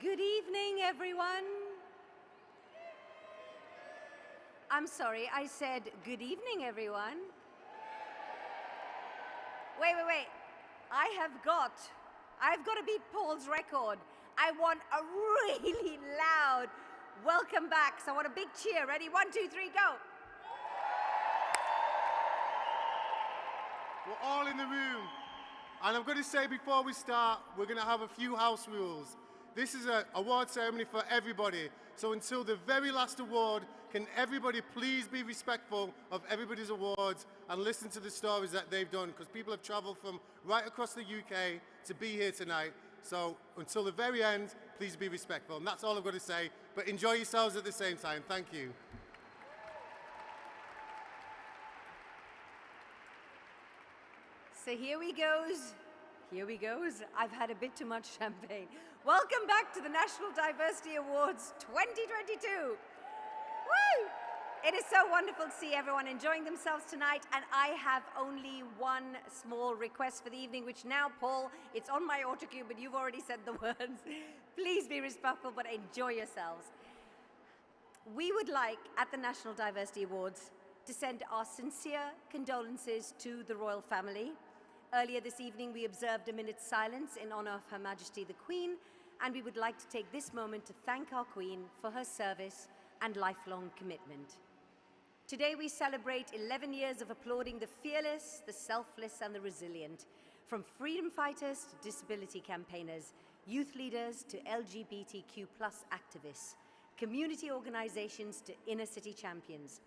Good evening, everyone. I'm sorry, I said good evening, everyone. Wait. I've got to beat Paul's record. I want a really loud welcome back. So I want a big cheer. Ready? 1, 2, 3, go. We're all in the room. And I'm going to say before we start, we're going to have a few house rules. This is an award ceremony for everybody. So until the very last award, can everybody please be respectful of everybody's awards and listen to the stories that they've done, because people have traveled from right across the UK to be here tonight. So until the very end, please be respectful. And that's all I've got to say. But enjoy yourselves at the same time. Thank you. So here we goes. I've had a bit too much champagne. Welcome back to the National Diversity Awards 2022. Woo! It is so wonderful to see everyone enjoying themselves tonight, and I have only one small request for the evening, which now, Paul, it's on my auto cue, but you've already said the words. Please be respectful, but enjoy yourselves. We would like, at the National Diversity Awards, to send our sincere condolences to the royal family. Earlier this evening, we observed a minute's silence in honor of Her Majesty the Queen, and we would like to take this moment to thank our Queen for her service and lifelong commitment. Today, we celebrate 11 years of applauding the fearless, the selfless, and the resilient, from freedom fighters to disability campaigners, youth leaders to LGBTQ+ activists, community organizations to inner city champions.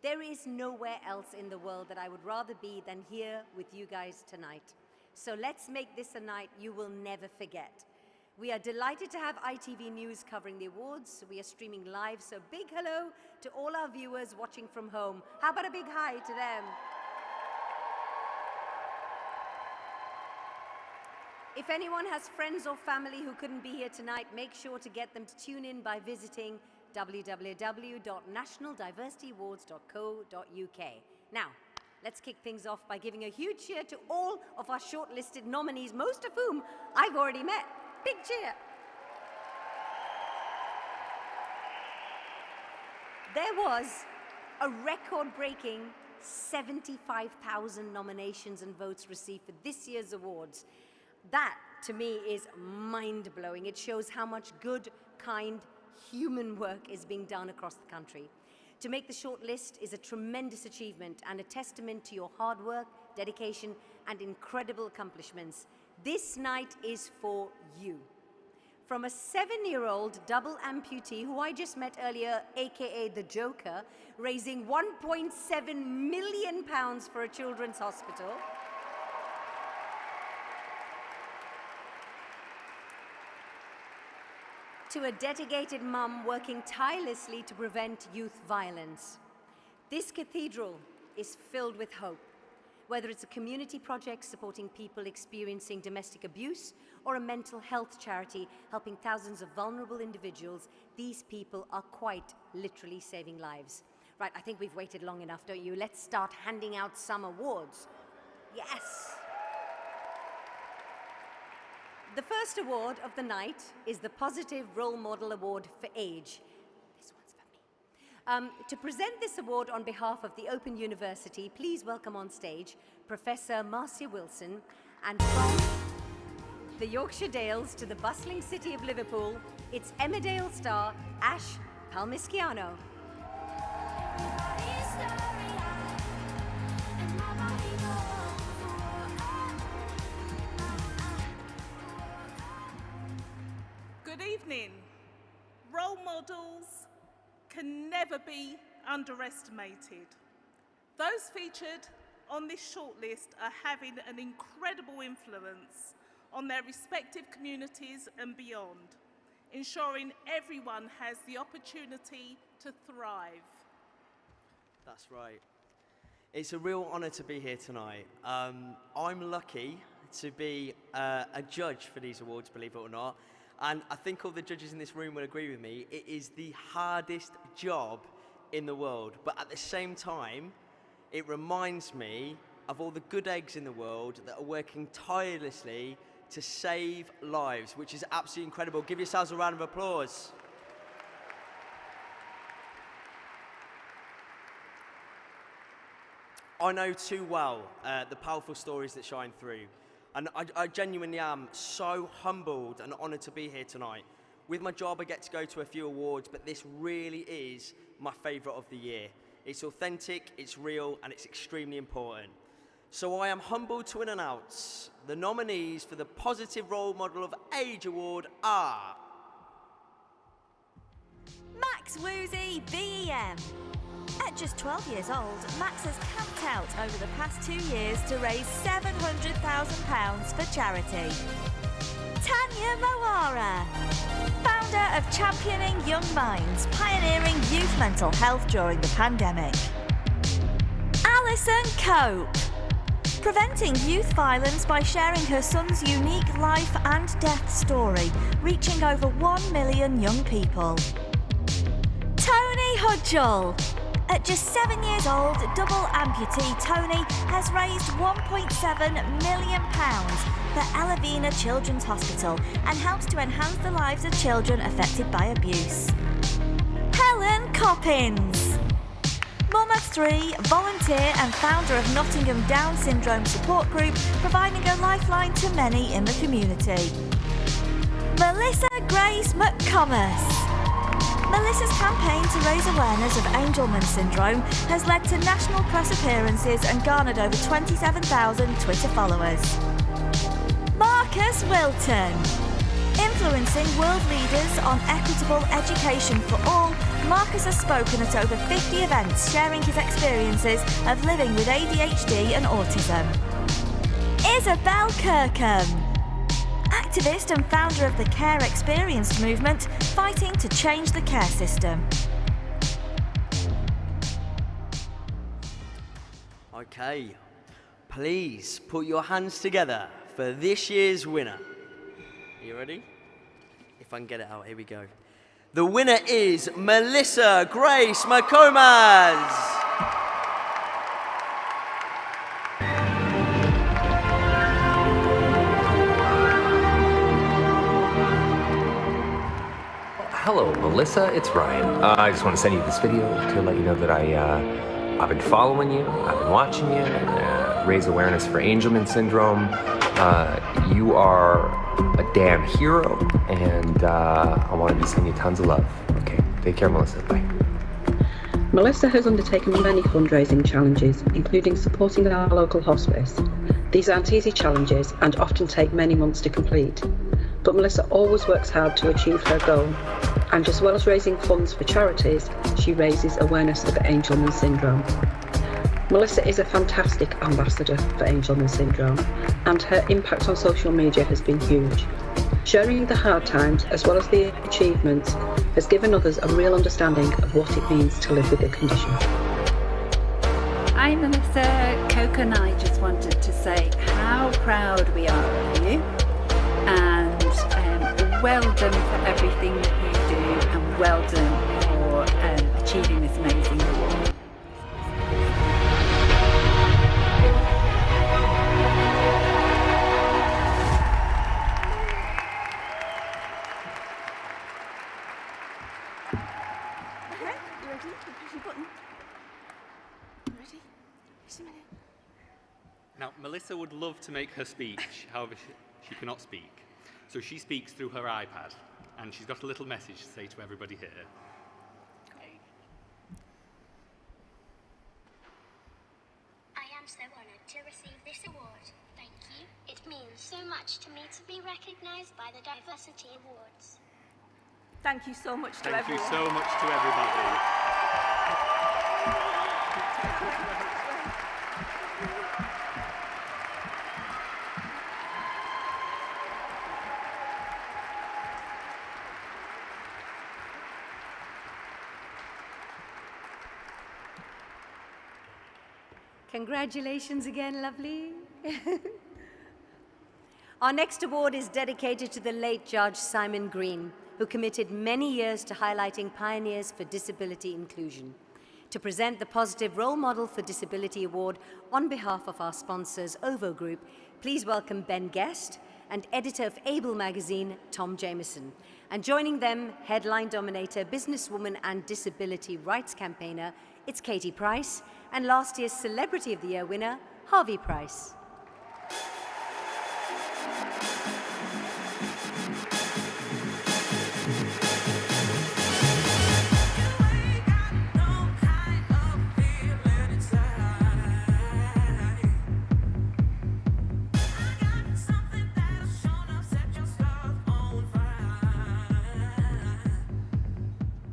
There is nowhere else in the world that I would rather be than here with you guys tonight. So let's make this a night you will never forget. We are delighted to have ITV News covering the awards. We are streaming live, so big hello to all our viewers watching from home. How about a big hi to them? If anyone has friends or family who couldn't be here tonight, make sure to get them to tune in by visiting www.nationaldiversityawards.co.uk. Now, let's kick things off by giving a huge cheer to all of our shortlisted nominees, most of whom I've already met. Big cheer. There was a record-breaking 75,000 nominations and votes received for this year's awards. That, to me, is mind-blowing. It shows how much good, kind, human work is being done across the country. To make the short list is a tremendous achievement and a testament to your hard work, dedication, and incredible accomplishments. This night is for you. From a 7-year-old double amputee who I just met earlier, aka the Joker, raising £1.7 million for a children's hospital, to a dedicated mum working tirelessly to prevent youth violence. This cathedral is filled with hope. Whether it's a community project supporting people experiencing domestic abuse or a mental health charity helping thousands of vulnerable individuals, these people are quite literally saving lives. Right, I think we've waited long enough, don't you? Let's start handing out some awards. Yes! The first award of the night is the Positive Role Model Award for Age. This one's for me. To present this award on behalf of the Open University, please welcome on stage Professor Marcia Wilson, and from the Yorkshire Dales to the bustling city of Liverpool, it's Emmerdale star Ash Palmisciano. Good evening. Role models can never be underestimated. Those featured on this shortlist are having an incredible influence on their respective communities and beyond, ensuring everyone has the opportunity to thrive. That's right. It's a real honour to be here tonight. I'm lucky to be a judge for these awards, believe it or not. And I think all the judges in this room will agree with me. It is the hardest job in the world. But at the same time, it reminds me of all the good eggs in the world that are working tirelessly to save lives, which is absolutely incredible. Give yourselves a round of applause. I know too well the powerful stories that shine through, and I genuinely am so humbled and honoured to be here tonight. With my job, I get to go to a few awards, but this really is my favourite of the year. It's authentic, it's real, and it's extremely important. So I am humbled to announce the nominees for the Positive Role Model of Age Award are... Max Woozy, BEM. At just 12 years old, Max has camped out over the past 2 years to raise £700,000 for charity. Tanya Moara, founder of Championing Young Minds, pioneering youth mental health during the pandemic. Alison Cope, preventing youth violence by sharing her son's unique life and death story, reaching over 1 million young people. Tony Hudgell. At just 7 years old, double amputee Tony has raised £1.7 million for Elavina Children's Hospital and helps to enhance the lives of children affected by abuse. Helen Coppins. Mum of 3, volunteer and founder of Nottingham Down Syndrome Support Group, providing a lifeline to many in the community. Melissa Grace McComas. Melissa's campaign to raise awareness of Angelman syndrome has led to national press appearances and garnered over 27,000 Twitter followers. Marcus Wilton. Influencing world leaders on equitable education for all, Marcus has spoken at over 50 events sharing his experiences of living with ADHD and autism. Isabel Kirkham. Activist and founder of the Care Experienced movement, fighting to change the care system. Okay, please put your hands together for this year's winner. Are you ready? If I can get it out, here we go. The winner is Melissa Grace McComas. Hello, Melissa. It's Ryan. I just want to send you this video to let you know that I've been following you, I've been watching you, raise awareness for Angelman syndrome. You are a damn hero, and I wanted to send you tons of love. Okay, take care, Melissa. Bye. Melissa has undertaken many fundraising challenges, including supporting our local hospice. These aren't easy challenges and often take many months to complete. But Melissa always works hard to achieve her goal, and as well as raising funds for charities, she raises awareness of Angelman syndrome. Melissa is a fantastic ambassador for Angelman syndrome, and her impact on social media has been huge. Sharing the hard times as well as the achievements has given others a real understanding of what it means to live with the condition. Hi Melissa, Coco and I just wanted to say how proud we are of you, and well done for everything that you do, and well done for achieving this amazing award. Okay, you ready? Push your button. Ready? Just a minute. Now, Melissa would love to make her speech, however, she cannot speak. So she speaks through her iPad, and she's got a little message to say to everybody here. I am so honoured to receive this award. Thank you. It means so much to me to be recognised by the Diversity Awards. Thank you so much to Thank everyone. you so much to everybody. Congratulations again, lovely. Our next award is dedicated to the late Judge Simon Green, who committed many years to highlighting pioneers for disability inclusion. To present the Positive Role Model for Disability Award on behalf of our sponsors, OVO Group, please welcome Ben Guest and editor of Able magazine, Tom Jameson. And joining them, headline dominator, businesswoman and disability rights campaigner, it's Katie Price, and last year's Celebrity of the Year winner, Harvey Price.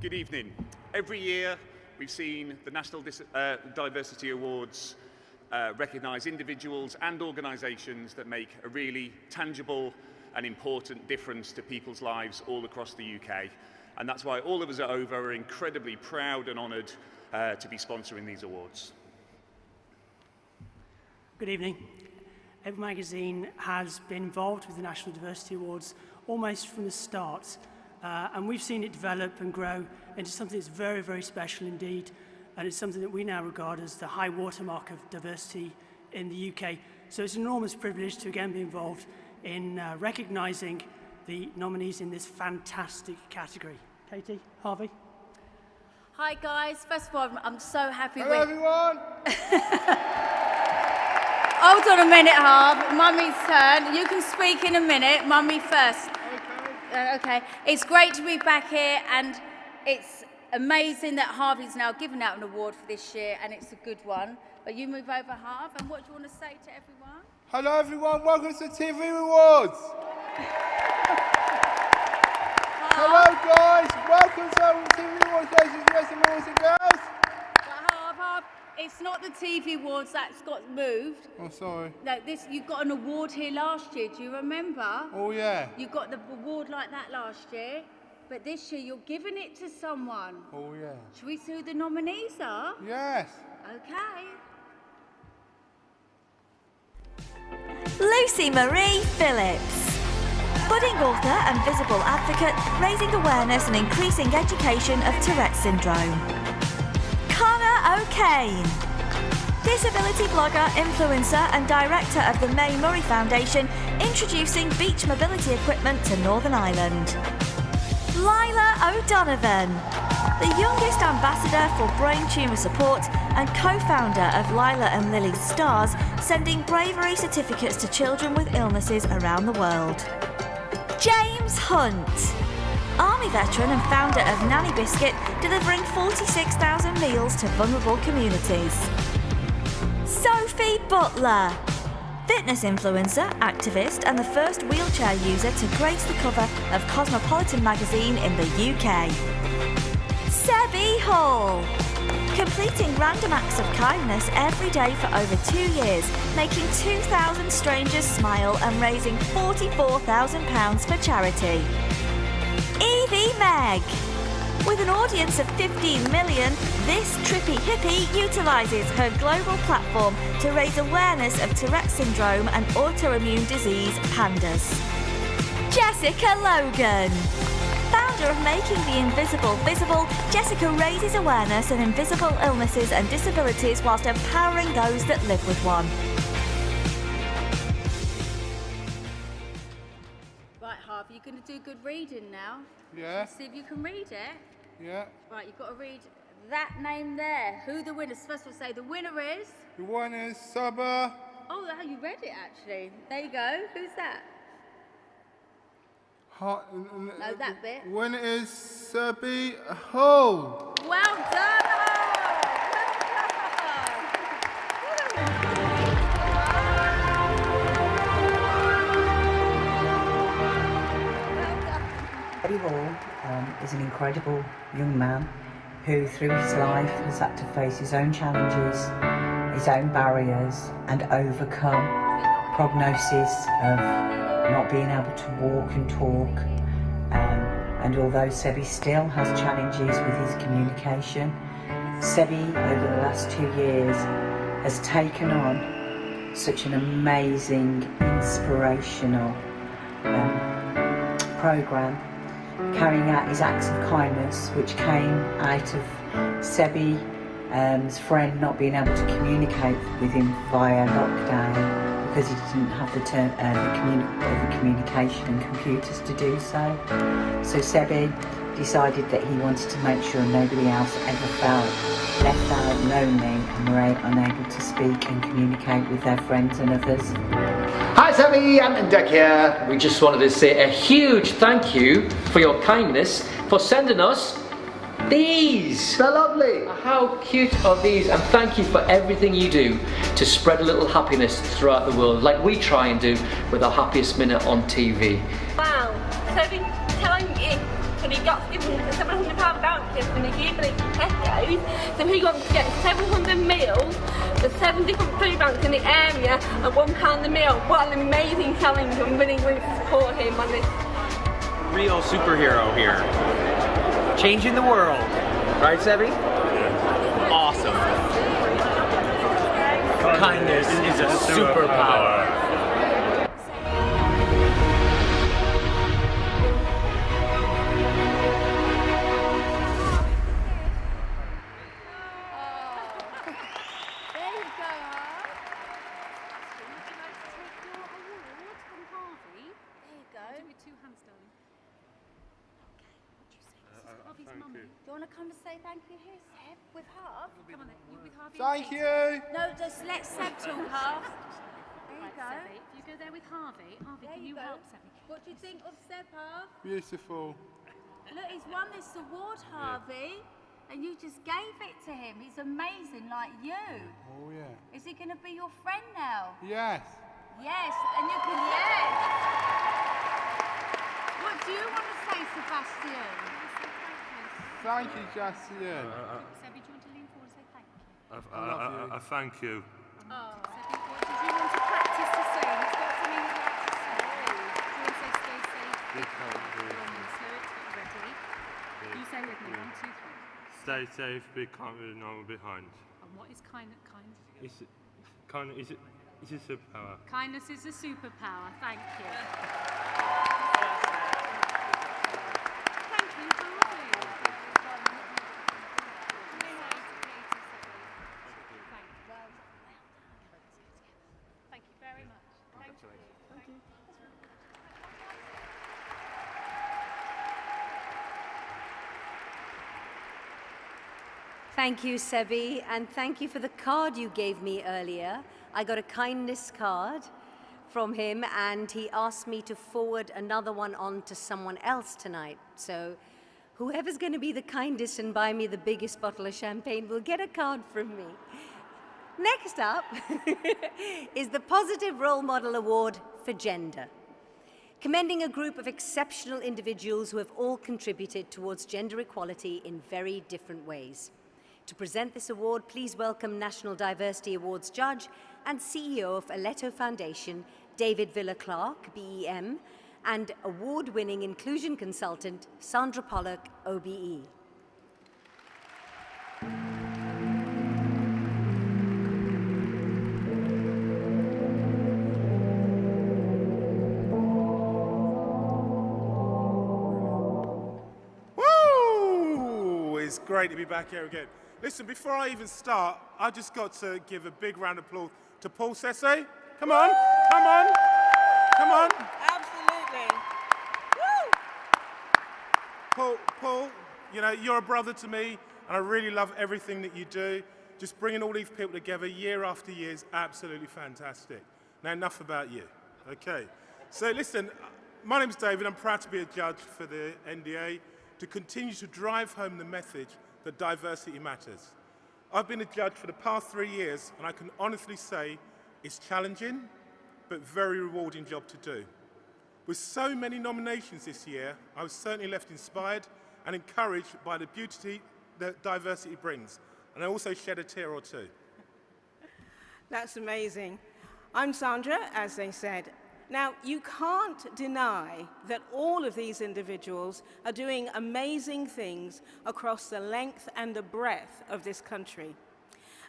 Good evening. Every year we've seen the National Diversity Awards recognise individuals and organisations that make a really tangible and important difference to people's lives all across the UK. And that's why all of us at OVA are incredibly proud and honoured to be sponsoring these awards. Good evening. Able magazine has been involved with the National Diversity Awards almost from the start. And we've seen it develop and grow into something that's very, very special indeed. And it's something that we now regard as the high watermark of diversity in the UK. So it's an enormous privilege to again be involved in recognising the nominees in this fantastic category. Katie, Harvey. Hi guys, first of all, I'm so happy. Hello everyone! Hold on a minute, Harv. Mummy's turn. You can speak in a minute. Mummy first. Okay. It's great to be back here, and it's amazing that Harvey's now given out an award for this year, and it's a good one. But you move over, Harv, and what do you want to say to everyone? Hello everyone, welcome to TV Awards! Hello guys, welcome to TV Awards, ladies and boys and girls! But Harv, it's not the TV Awards that's got moved. Oh, sorry. No, you got an award here last year, do you remember? Oh yeah. You got the award like that last year, but this year you're giving it to someone. Oh yeah. Should we see who the nominees are? Yes. Okay. Lucy Marie Phillips. Budding author and visible advocate, raising awareness and increasing education of Tourette's syndrome. Connor O'Kane. Disability blogger, influencer and director of the May Murray Foundation, introducing beach mobility equipment to Northern Ireland. Lila O'Donovan. The youngest ambassador for brain tumour support and co-founder of Lila and Lily's Stars, sending bravery certificates to children with illnesses around the world. James Hunt. Army veteran and founder of Nanny Biscuit, delivering 46,000 meals to vulnerable communities. Sophie Butler. Fitness influencer, activist and the first wheelchair user to grace the cover of Cosmopolitan magazine in the UK. Sebi Hall. Completing random acts of kindness every day for over 2 years, making 2,000 strangers smile and raising £44,000 for charity. Evie Meg. With an audience of 15 million, this trippy hippie utilises her global platform to raise awareness of Tourette's syndrome and autoimmune disease pandas. Jessica Logan. Founder of Making the Invisible Visible, Jessica raises awareness of invisible illnesses and disabilities whilst empowering those that live with one. Right, Harv, you're going to do good reading now. Yeah. Let's see if you can read it. Yeah. Right, you've got to read that name there. Who the winners? First of all, say the winner is. The one is Saba. Oh, you read it actually. There you go. Who's that? No, that bit. Winner is Sebi Hall. Well done. Sebi Hall is an incredible young man who through his life has had to face his own challenges, his own barriers and overcome prognosis of not being able to walk and talk. And although Sebi still has challenges with his communication, Sebi over the last 2 years has taken on such an amazing, inspirational programme, carrying out his acts of kindness, which came out of Sebi's friend not being able to communicate with him via lockdown because he didn't have the communication and computers to do so. So Sesay decided that he wanted to make sure nobody else ever felt left out, lonely, and were unable to speak and communicate with their friends and others. Hi Sesay, Ant and Dec here. We just wanted to say a huge thank you for your kindness for sending us these. They're lovely. How cute are these? And thank you for everything you do to spread a little happiness throughout the world, like we try and do with our Happiest Minute on TV. Wow, so we telling you when he got given a £700 voucher from the Jubilee Tesco's, so he wants to get 700 meals for 7 different food banks in the area at £1 a meal. What an amazing challenge. I'm really to support him on this. Real superhero here. Changing the world. Right, Sesay? Awesome. Kindness is a superpower. Do you want to come and say thank you here, Seb, with Harv? Come on then, you with Harvey. Thank you. No, just let Seb talk, Harv. There you go. Sesay, if you go there with Harvey, There can you go. help Sesay? What do you think of Seb, Harv? Beautiful. Look, he's won this award, Harvey, and you just gave it to him. He's amazing, like you. Oh yeah. Is he going to be your friend now? Yes. Yes, and you can, yes. What do you want to say, Sebastian? Thank you, Jassian. Sesay, do you want to lean forward and say thank you? Thank you. Oh. Sesay, what did you want to practice to say? He's got something he'd like to say. Do you want to say stay safe? Be kind. Slow it, get ready. You say with me, 1, 2, 3. Stay safe, be kind with no one behind. And what is kind? It's a superpower. Kindness is a superpower. Thank you. Thank you, Harvey. Thank you very much. Thank you. Thank you. Thank you, Sesay, and thank you for the card you gave me earlier. I got a kindness card from him, and he asked me to forward another one on to someone else tonight. So whoever's going to be the kindest and buy me the biggest bottle of champagne will get a card from me. Next up is the Positive Role Model Award for Gender, commending a group of exceptional individuals who have all contributed towards gender equality in very different ways. To present this award, please welcome National Diversity Awards Judge and CEO of Aletto Foundation, David Villa-Clark, BEM, and award-winning inclusion consultant, Sandra Pollock, OBE. Woo! It's great to be back here again. Listen, before I even start, I just got to give a big round of applause to Paul Sesay. Come on, come on, come on. Absolutely. Woo! Paul, you know, you're a brother to me, and I really love everything that you do. Just bringing all these people together year after year is absolutely fantastic. Now, enough about you, okay? So listen, my name's David. I'm proud to be a judge for the NDA to continue to drive home the message that diversity matters. I've been a judge for the past 3 years, and I can honestly say it's challenging, but very rewarding job to do. With so many nominations this year, I was certainly left inspired and encouraged by the beauty that diversity brings, and I also shed a tear or two. That's amazing. I'm Sandra, as they said. Now, you can't deny that all of these individuals are doing amazing things across the length and the breadth of this country.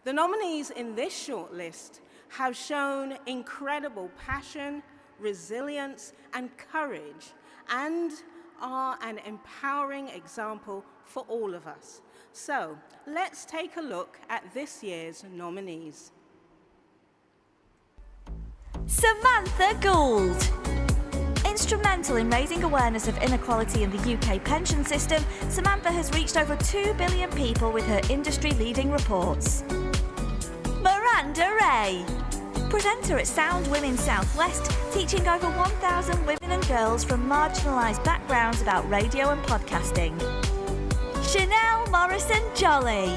The nominees in this shortlist have shown incredible passion, resilience, and courage, and are an empowering example for all of us. So, let's take a look at this year's nominees. Samantha Gould. Instrumental in raising awareness of inequality in the UK pension system, Samantha has reached over 2 billion people with her industry-leading reports. Miranda Ray. Presenter at Sound Women Southwest, teaching over 1,000 women and girls from marginalised backgrounds about radio and podcasting. Chanel Morrison Jolly.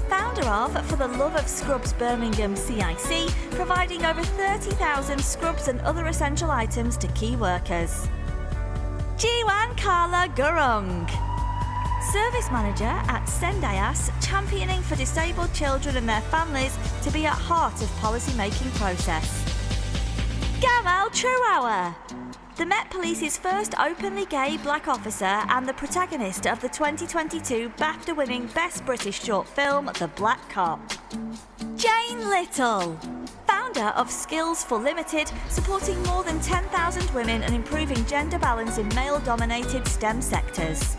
Founder of For the Love of Scrubs Birmingham CIC, providing over 30,000 scrubs and other essential items to key workers. Jiwan Carla Gurung. Service Manager at Sendayas, championing for disabled children and their families to be at heart of policy-making process. Gamal Truauer. The Met Police's first openly gay black officer and the protagonist of the 2022 BAFTA-winning Best British Short Film, The Black Cop. Jane Little. Founder of Skills for Limited, supporting more than 10,000 women and improving gender balance in male-dominated STEM sectors.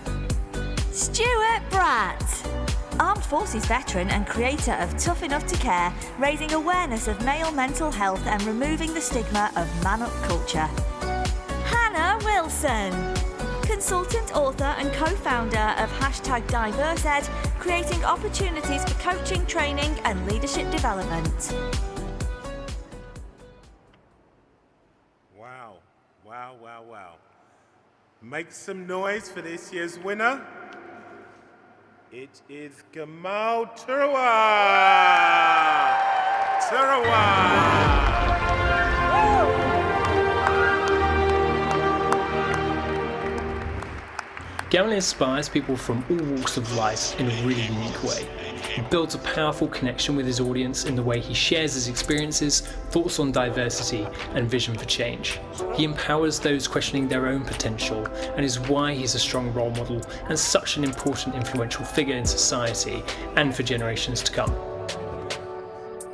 Stuart Bratt. Armed Forces veteran and creator of Tough Enough to Care, raising awareness of male mental health and removing the stigma of man-up culture. Hannah Wilson. Consultant, author and co-founder of #DiverseEd, creating opportunities for coaching, training and leadership development. Wow, wow, wow, wow. Make some noise for this year's winner. It is Gamal Turawa. Gamal inspires people from all walks of life in a really unique way. He builds a powerful connection with his audience in the way he shares his experiences, thoughts on diversity, and vision for change. He empowers those questioning their own potential, and is why he's a strong role model and such an important influential figure in society and for generations to come.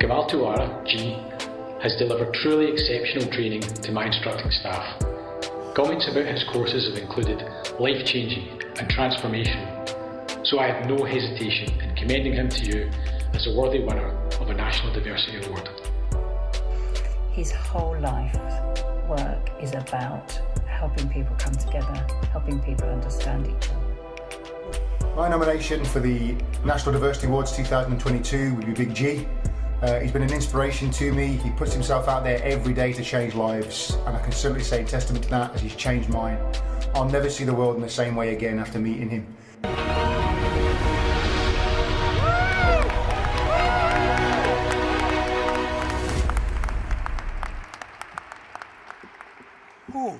Gamal Tuara, G, has delivered truly exceptional training to my instructing staff. Comments about his courses have included life-changing and transformational, so I have no hesitation in commending him to you as a worthy winner of a National Diversity Award. His whole life work is about helping people come together, helping people understand each other. My nomination for the National Diversity Awards 2022 would be Big G. He's been an inspiration to me. He puts himself out there every day to change lives, and I can certainly say in testament to that as he's changed mine. I'll never see the world in the same way again after meeting him. Oh,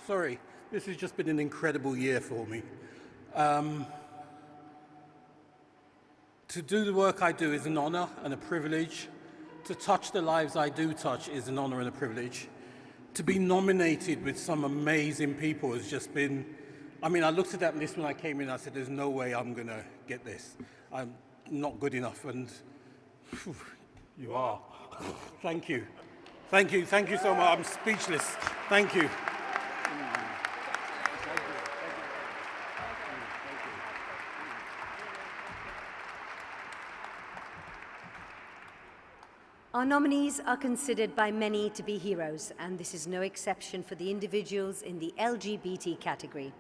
sorry. This has just been an incredible year for me. To do the work I do is an honor and a privilege. To touch the lives I do touch is an honor and a privilege. To be nominated with some amazing people has just been, I mean, I looked at that list when I came in, I said, there's no way I'm gonna get this. I'm not good enough, and whew, you are. Thank you. Thank you so much. I'm speechless. Thank you. Our nominees are considered by many to be heroes, and this is no exception for the individuals in the LGBT category.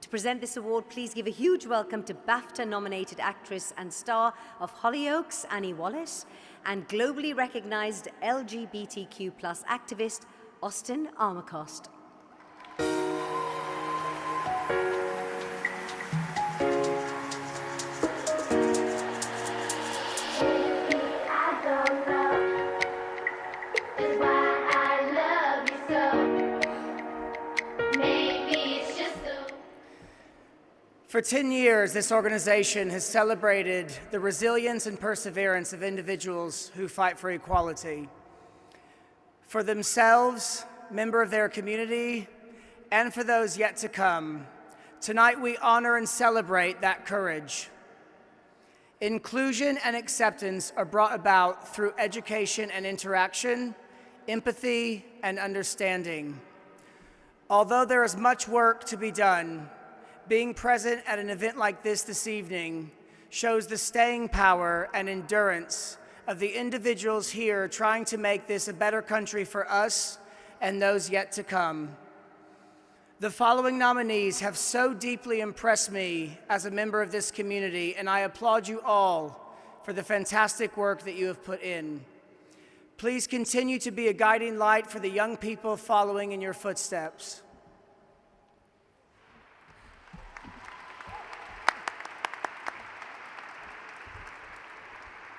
To present this award, please give a huge welcome to BAFTA-nominated actress and star of Hollyoaks, Annie Wallace, and globally recognized LGBTQ+ activist, Austin Armacost. For 10 years, this organization has celebrated the resilience and perseverance of individuals who fight for equality. For themselves, member of their community, and for those yet to come, tonight we honor and celebrate that courage. Inclusion and acceptance are brought about through education and interaction, empathy and understanding. Although there is much work to be done, being present at an event like this evening shows the staying power and endurance of the individuals here trying to make this a better country for us and those yet to come. The following nominees have so deeply impressed me as a member of this community, and I applaud you all for the fantastic work that you have put in. Please continue to be a guiding light for the young people following in your footsteps.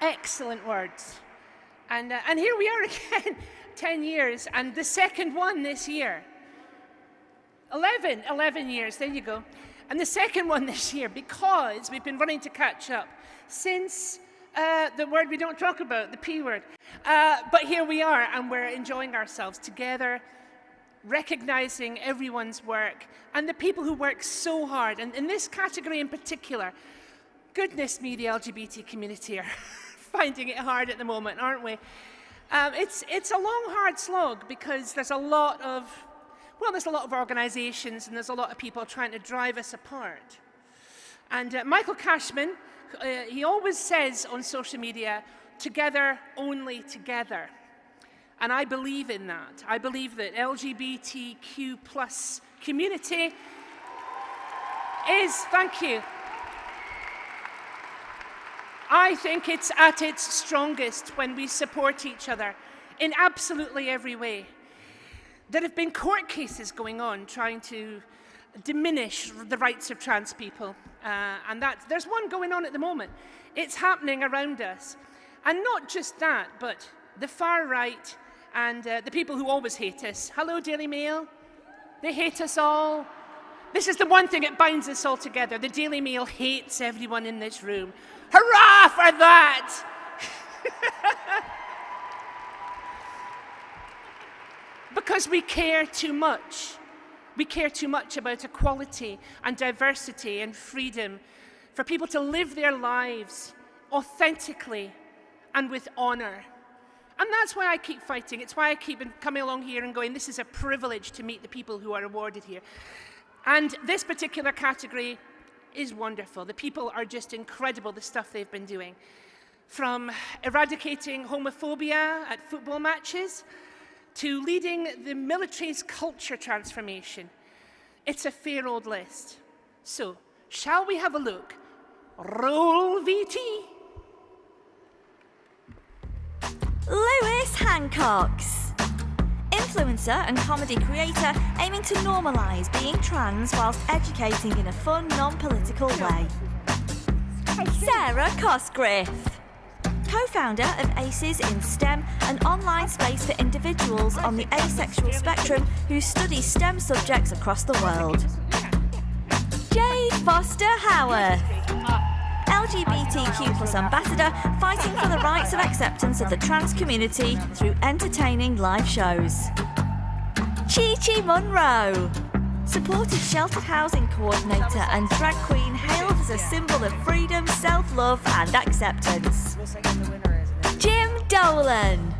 Excellent words. And here we are again, 10 years, and the second one this year. 11 years, there you go. And the second one this year, because we've been running to catch up since the word we don't talk about, the P word. But here we are, and we're enjoying ourselves together, recognizing everyone's work, and the people who work so hard. And in this category in particular, goodness me, the LGBT community are finding it hard at the moment, aren't we? It's a long, hard slog, because there's a lot of organizations and there's a lot of people trying to drive us apart. And Michael Cashman, he always says on social media, together, only together. And I believe in that. I believe that LGBTQ plus community is, thank you. I think it's at its strongest when we support each other in absolutely every way. There have been court cases going on trying to diminish the rights of trans people, and there's one going on at the moment. It's happening around us. And not just that, but the far right and the people who always hate us. Hello, Daily Mail. They hate us all. This is the one thing that binds us all together. The Daily Mail hates everyone in this room. Hurrah for that! Because we care too much. We care too much about equality and diversity and freedom for people to live their lives authentically and with honor. And that's why I keep fighting. It's why I keep coming along here and going, this is a privilege to meet the people who are awarded here. And this particular category is wonderful. The people are just incredible, the stuff they've been doing. From eradicating homophobia at football matches, to leading the military's culture transformation. It's a fair old list. So, shall we have a look? Roll VT. Lewis Hancox. Influencer and comedy creator aiming to normalise being trans whilst educating in a fun, non-political way. Sarah Cosgriff. Co-founder of ACES in STEM, an online space for individuals on the asexual spectrum who study STEM subjects across the world. Jade Foster Howarth. LGBTQ plus ambassador fighting for the rights of acceptance of the trans community through entertaining live shows. Chi-Chi Munro. Supported sheltered housing coordinator and drag queen hailed as a symbol of freedom, self-love and acceptance. Jim Dolan.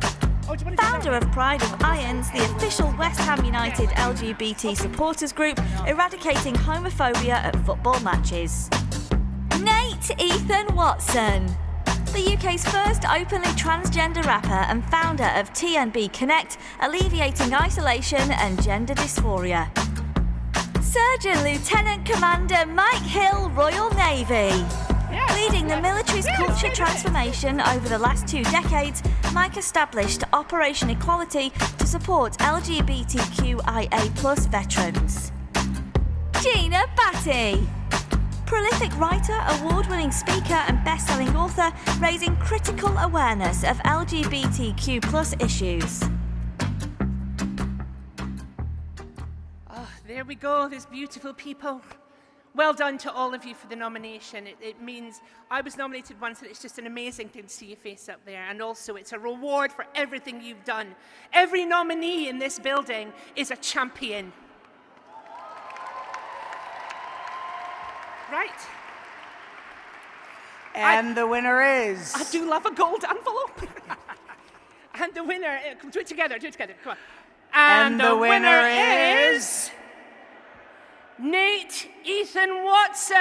Founder of Pride of Irons, the official West Ham United LGBT supporters group, eradicating homophobia at football matches. Nate Ethan Watson. The UK's first openly transgender rapper and founder of TNB Connect, alleviating isolation and gender dysphoria. Surgeon Lieutenant Commander Mike Hill, Royal Navy. Leading the military's culture transformation over the last 2 decades, Mike established Operation Equality to support LGBTQIA+ veterans. Gina Batty. Prolific writer, award-winning speaker and best-selling author, raising critical awareness of LGBTQ+ issues. There we go, these beautiful people. Well done to all of you for the nomination. It means I was nominated once, and it's just an amazing thing to see your face up there. And also, it's a reward for everything you've done. Every nominee in this building is a champion. Right. And the winner is... I do love a gold envelope. And the winner... Do it together, come on. And the winner is... Nate Ethan Watson.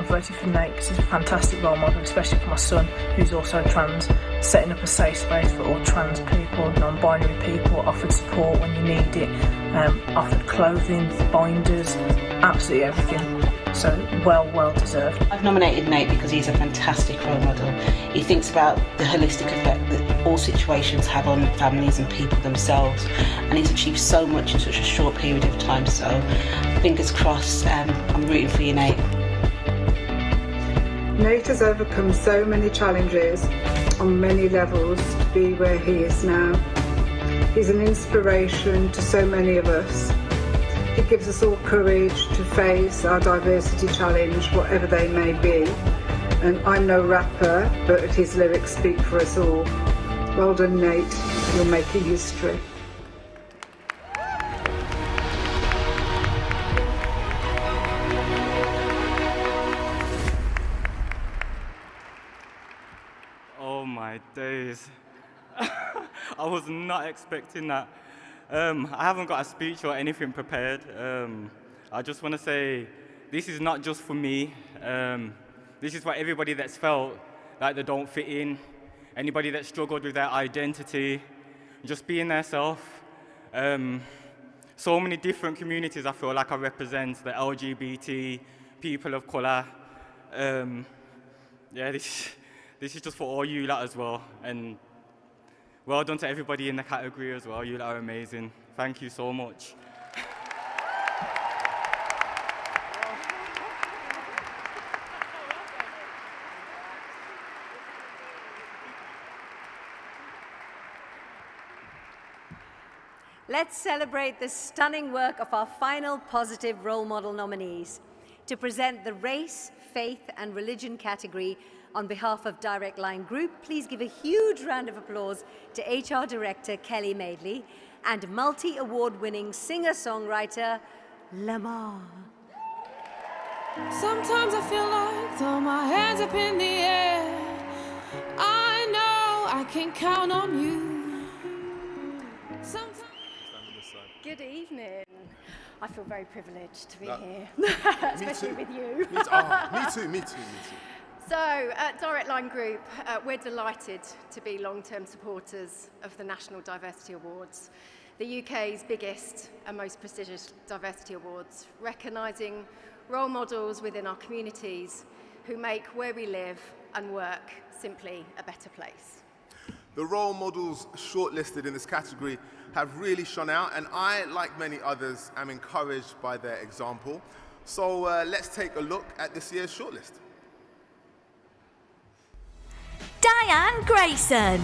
I've voted for Nate because he's a fantastic role model, especially for my son, who's also trans, setting up a safe space for all trans people, non-binary people, offered support when you need it, offered clothing, binders, absolutely everything. So well deserved. I've nominated Nate because he's a fantastic role model. He thinks about the holistic effect that all situations have on families and people themselves, and he's achieved so much in such a short period of time, so fingers crossed. I'm rooting for you, Nate. Nate has overcome so many challenges on many levels to be where he is now. He's an inspiration to so many of us. He gives us all courage to face our diversity challenge, whatever they may be. And I'm no rapper, but his lyrics speak for us all. Well done, Nate. You're making history. Oh my days. I was not expecting that. I haven't got a speech or anything prepared. I just want to say this is not just for me. This is for everybody that's felt like they don't fit in, anybody that struggled with their identity, just being their self. So many different communities I feel like I represent, the LGBT, people of colour. Yeah, this is just for all you lot as well. And well done to everybody in the category as well. You lot are amazing. Thank you so much. Let's celebrate the stunning work of our final positive role model nominees. To present the race, faith and religion category on behalf of Direct Line Group, please give a huge round of applause to HR Director Kelly Madeley and multi-award-winning singer-songwriter Lamar. Sometimes I feel like throw my hands up in the air. I know I can count on you. Sometimes... Good evening. I feel very privileged to be No. here, Me especially too. with you. Me too. So, at Direct Line Group, we're delighted to be long-term supporters of the National Diversity Awards, the UK's biggest and most prestigious diversity awards, recognising role models within our communities who make where we live and work simply a better place. The role models shortlisted in this category have really shone out, and I, like many others, am encouraged by their example. So let's take a look at this year's shortlist. Diane Grayson,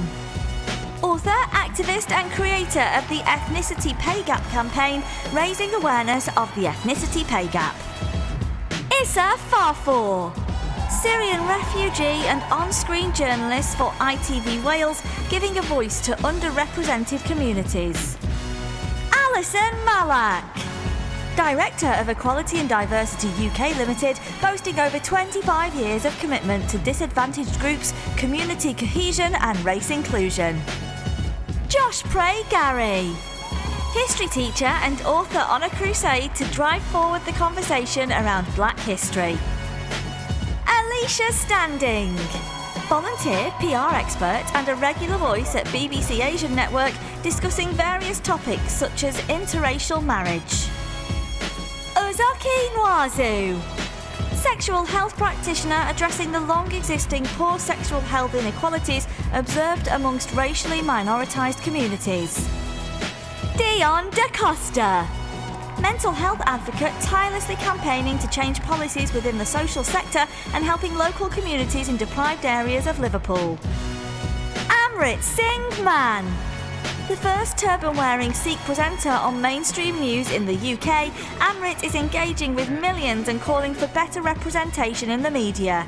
author, activist and creator of the Ethnicity Pay Gap campaign, raising awareness of the ethnicity pay gap. Issa Farfor, Syrian refugee and on-screen journalist for ITV Wales, giving a voice to underrepresented communities. Alison Malak, Director of Equality and Diversity UK Limited, boasting over 25 years of commitment to disadvantaged groups, community cohesion and race inclusion. Josh Pray-Gary, history teacher and author on a crusade to drive forward the conversation around Black history. Alicia Standing, volunteer, PR expert and a regular voice at BBC Asian Network, discussing various topics such as interracial marriage. Ozaki Nwazu, sexual health practitioner addressing the long-existing poor sexual health inequalities observed amongst racially minoritized communities. Dion Da Costa, mental health advocate tirelessly campaigning to change policies within the social sector and helping local communities in deprived areas of Liverpool. Amrit Singh Man, the first turban-wearing Sikh presenter on mainstream news in the UK, Amrit is engaging with millions and calling for better representation in the media.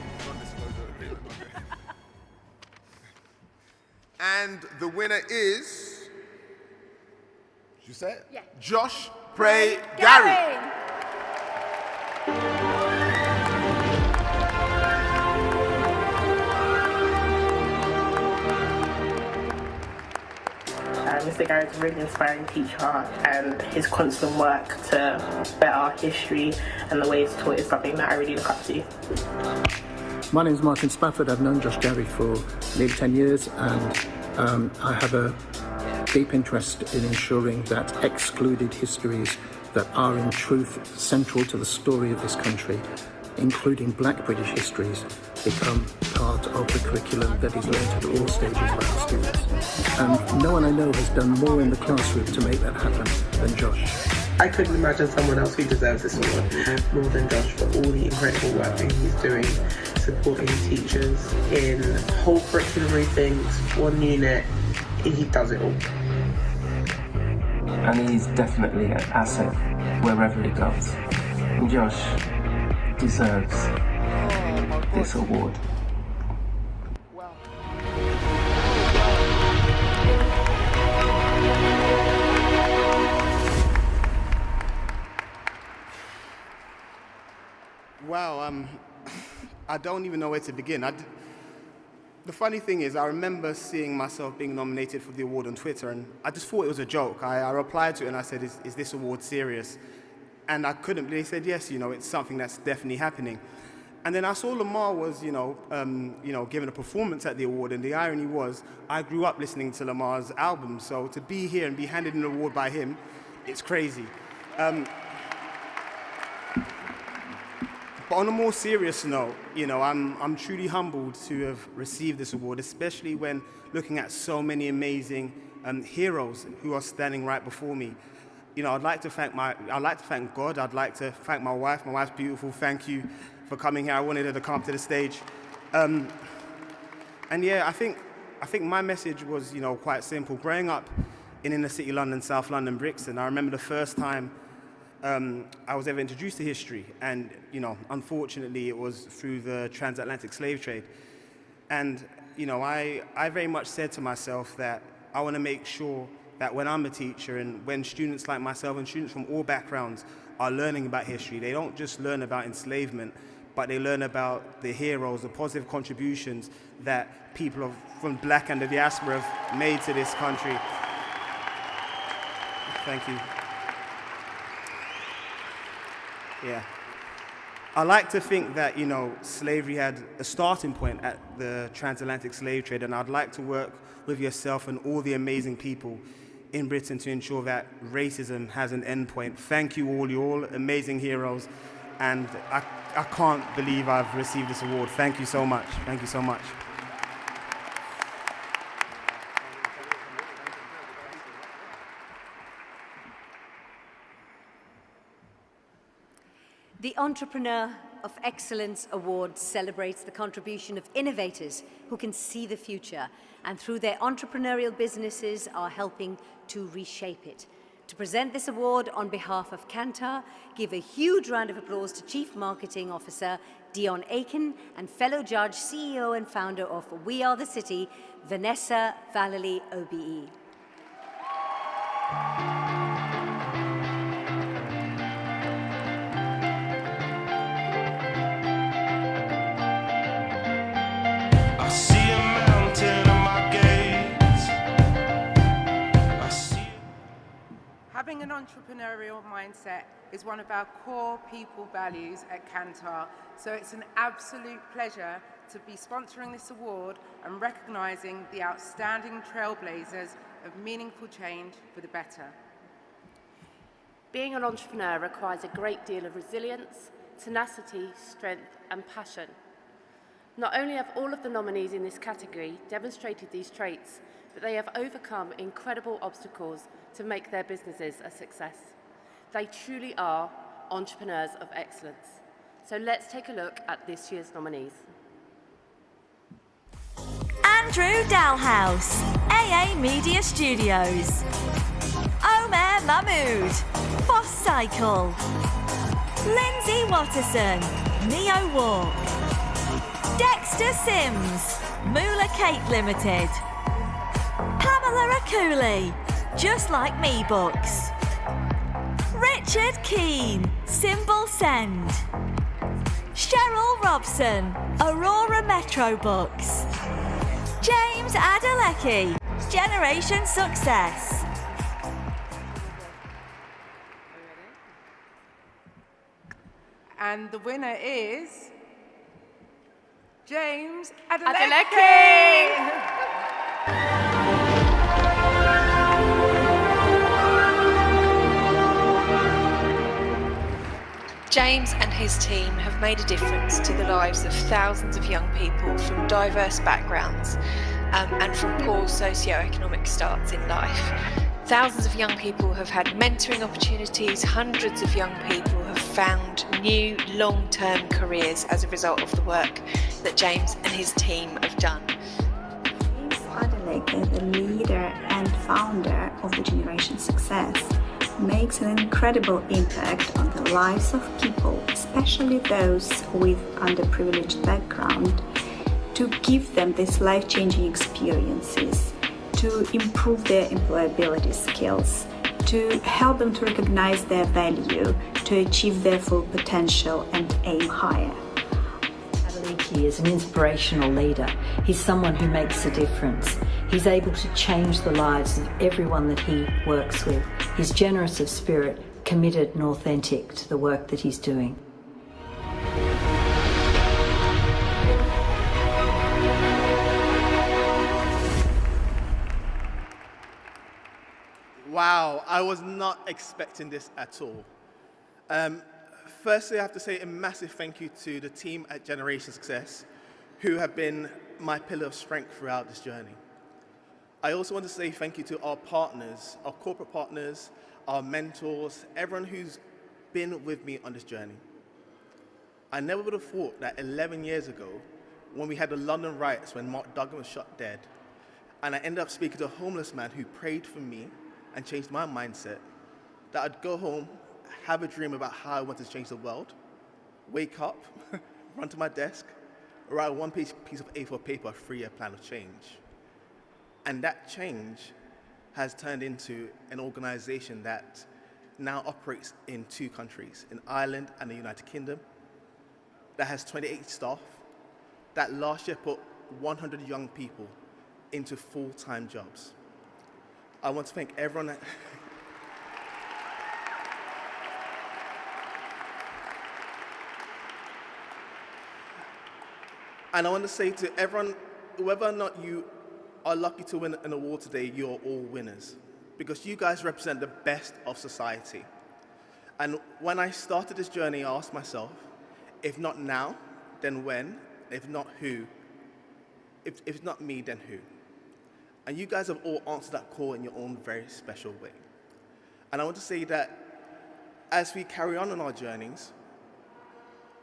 And the winner is... Did you say it? Yeah. Josh Pray-Gary. This Mr. Gary is a really inspiring teacher, and his constant work to better history and the way it's taught is something that I really look up to. My name is Martin Spafford. I've known Josh Gary for nearly 10 years, and I have a deep interest in ensuring that excluded histories that are in truth central to the story of this country, including Black British histories, become part of the curriculum that is learned at all stages by the students. And no one I know has done more in the classroom to make that happen than Josh. I couldn't imagine someone else who deserves this award more than Josh for all the incredible work that he's doing, supporting teachers in whole curriculum rethings, one unit. He does it all. And he's definitely an asset wherever he goes. And Josh deserves this award. Wow, I don't even know where to begin. The funny thing is, I remember seeing myself being nominated for the award on Twitter, and I just thought it was a joke. I replied to it and I said, is this award serious? And I couldn't believe. They said, yes, it's something that's definitely happening. And then I saw Lamar was, given a performance at the award, and the irony was, I grew up listening to Lamar's album, so to be here and be handed an award by him, it's crazy. But on a more serious note, I'm truly humbled to have received this award, especially when looking at so many amazing heroes who are standing right before me. I'd like to thank God. I'd like to thank my wife. My wife's beautiful. Thank you for coming here. I wanted her to come to the stage. And yeah, I think my message was, quite simple. Growing up in inner city London, South London, Brixton, I remember the first time I was ever introduced to history, and unfortunately it was through the transatlantic slave trade. And I very much said to myself that I want to make sure that when I'm a teacher and when students like myself and students from all backgrounds are learning about history, they don't just learn about enslavement, but they learn about the heroes, the positive contributions that people from Black and the diaspora have made to this country. Thank you. Yeah. I like to think that, slavery had a starting point at the transatlantic slave trade, and I'd like to work with yourself and all the amazing people in Britain to ensure that racism has an end point. Thank you all, you're all amazing heroes, and I can't believe I've received this award. Thank you so much. Thank you so much. The Entrepreneur of Excellence Award celebrates the contribution of innovators who can see the future and through their entrepreneurial businesses are helping to reshape it. To present this award on behalf of Kantar, give a huge round of applause to Chief Marketing Officer Dion Aiken and fellow judge, CEO and founder of We Are the City, Vanessa Vallely OBE. Having an entrepreneurial mindset is one of our core people values at Kantar, so it's an absolute pleasure to be sponsoring this award and recognising the outstanding trailblazers of meaningful change for the better. Being an entrepreneur requires a great deal of resilience, tenacity, strength and passion. Not only have all of the nominees in this category demonstrated these traits, but they have overcome incredible obstacles to make their businesses a success. They truly are entrepreneurs of excellence. So let's take a look at this year's nominees. Andrew Dalhouse, AA Media Studios. Omer Mahmood, Foss Cycle. Lindsay Watterson, Neo Walk. Dexter Sims, Moolah Cake Limited. Pamela Akuli, Just Like Me Books. Richard Keane, Symbol Send. Cheryl Robson, Aurora Metro Books. James Adelecki, Generation Success. And the winner is James James and his team have made a difference to the lives of thousands of young people from diverse backgrounds and from poor socio-economic starts in life. Thousands of young people have had mentoring opportunities, hundreds of young people have found new long-term careers as a result of the work that James and his team have done. James Adeleke, the leader and founder of the Generation Success, makes an incredible impact on the lives of people, especially those with underprivileged background, to give them these life-changing experiences, to improve their employability skills, to help them to recognize their value, to achieve their full potential and aim higher. Adeleke is an inspirational leader. He's someone who makes a difference. He's able to change the lives of everyone that he works with. He's generous of spirit, committed and authentic to the work that he's doing. Wow, I was not expecting this at all. Firstly, I have to say a massive thank you to the team at Generation Success, who have been my pillar of strength throughout this journey. I also want to say thank you to our partners, our corporate partners, our mentors, everyone who's been with me on this journey. I never would have thought that 11 years ago, when we had the London riots, when Mark Duggan was shot dead, and I ended up speaking to a homeless man who prayed for me and changed my mindset, that I'd go home, have a dream about how I wanted to change the world, wake up, run to my desk, write one piece of A4 paper, a 3-year plan of change. And that change has turned into an organization that now operates in 2 countries, in Ireland and the United Kingdom, that has 28 staff, that last year put 100 young people into full-time jobs. I want to thank everyone and I want to say to everyone, whether or not you are lucky to win an award today, you're all winners, because you guys represent the best of society. And when I started this journey, I asked myself, if not now, then when? If not who? If it's not me, then who? And you guys have all answered that call in your own very special way. And I want to say that as we carry on our journeys,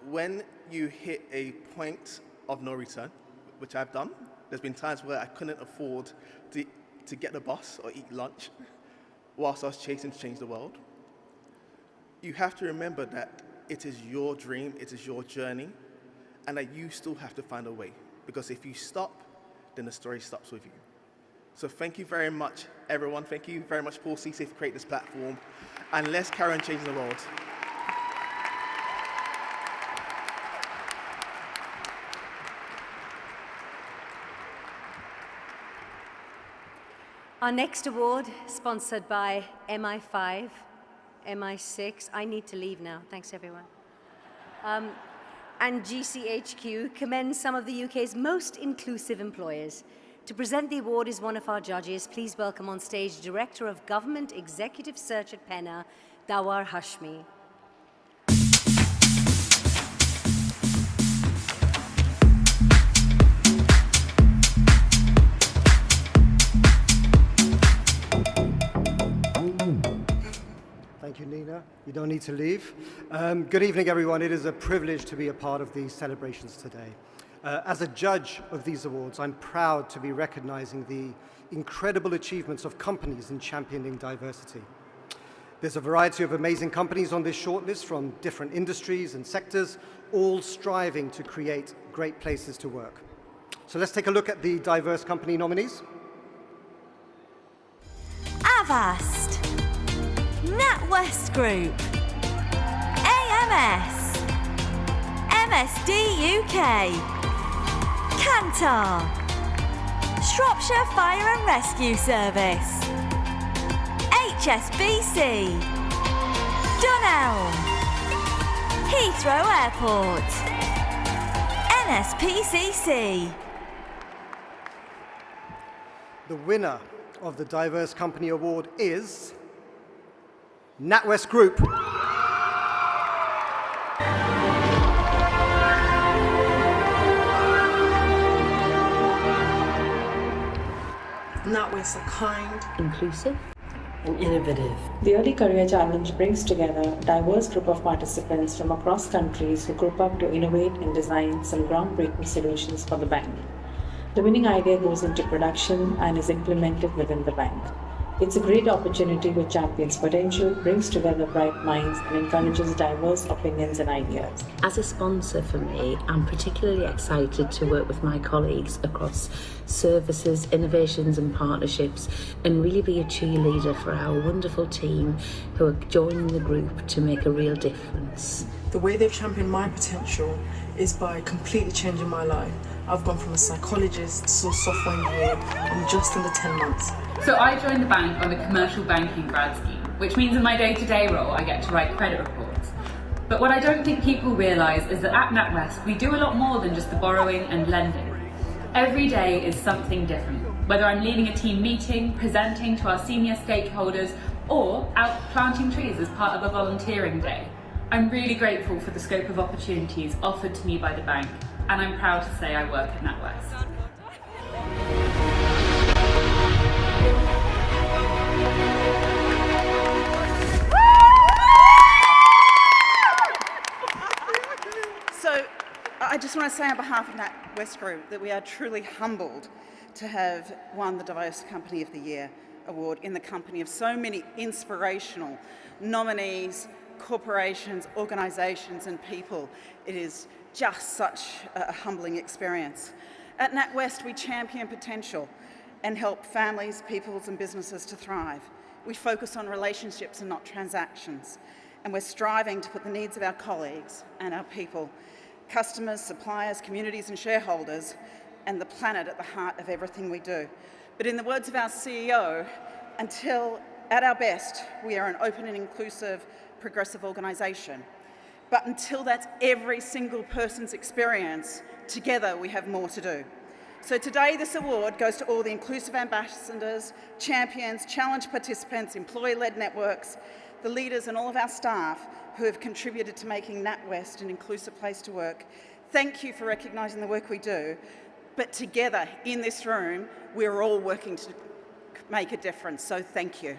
when you hit a point of no return, which I've done, there's been times where I couldn't afford to get the bus or eat lunch whilst I was chasing to change the world. You have to remember that it is your dream, it is your journey, and that you still have to find a way. Because if you stop, then the story stops with you. So thank you very much, everyone. Thank you very much, Paul Sesay, for creating this platform. And let's carry on changing the world. Our next award, sponsored by MI5, MI6. I need to leave now. Thanks, everyone. And GCHQ commends some of the UK's most inclusive employers. To present the award is one of our judges. Please welcome on stage Director of Government Executive Search at Penna, Dawar Hashmi. Thank you, Nina. You don't need to leave. Good evening, everyone. It is a privilege to be a part of these celebrations today. As a judge of these awards, I'm proud to be recognizing the incredible achievements of companies in championing diversity. There's a variety of amazing companies on this shortlist from different industries and sectors, all striving to create great places to work. So let's take a look at the diverse company nominees. Avast, NatWest Group, AMS, MSD UK, Kantar, Shropshire Fire and Rescue Service, HSBC, Dunelm, Heathrow Airport. NSPCC. The winner of the Diverse Company Award is NatWest Group. NatWest are kind, inclusive, and innovative. The Early Career Challenge brings together a diverse group of participants from across countries who group up to innovate and design some groundbreaking solutions for the bank. The winning idea goes into production and is implemented within the bank. It's a great opportunity which champions potential, brings together bright minds, and encourages diverse opinions and ideas. As a sponsor for me, I'm particularly excited to work with my colleagues across services, innovations and partnerships, and really be a cheerleader for our wonderful team who are joining the group to make a real difference. The way they've championed my potential is by completely changing my life. I've gone from a psychologist to a software engineer in just under 10 months. So I joined the bank on the commercial banking grad scheme, which means in my day-to-day role I get to write credit reports. But what I don't think people realise is that at NatWest we do a lot more than just the borrowing and lending. Every day is something different, whether I'm leading a team meeting, presenting to our senior stakeholders, or out planting trees as part of a volunteering day. I'm really grateful for the scope of opportunities offered to me by the bank, and I'm proud to say I work at NatWest. So I just want to say on behalf of NatWest Group that we are truly humbled to have won the Diverse Company of the Year award in the company of so many inspirational nominees, corporations, organisations and people. It is just such a humbling experience. At NatWest, we champion potential and help families, peoples and businesses to thrive. We focus on relationships and not transactions. And we're striving to put the needs of our colleagues and our people, customers, suppliers, communities and shareholders, and the planet at the heart of everything we do. But in the words of our CEO, until at our best, we are an open and inclusive, progressive organisation. But until that's every single person's experience, together we have more to do. So today this award goes to all the inclusive ambassadors, champions, challenge participants, employee-led networks, the leaders and all of our staff who have contributed to making NatWest an inclusive place to work. Thank you for recognising the work we do, but together in this room, we're all working to make a difference, so thank you.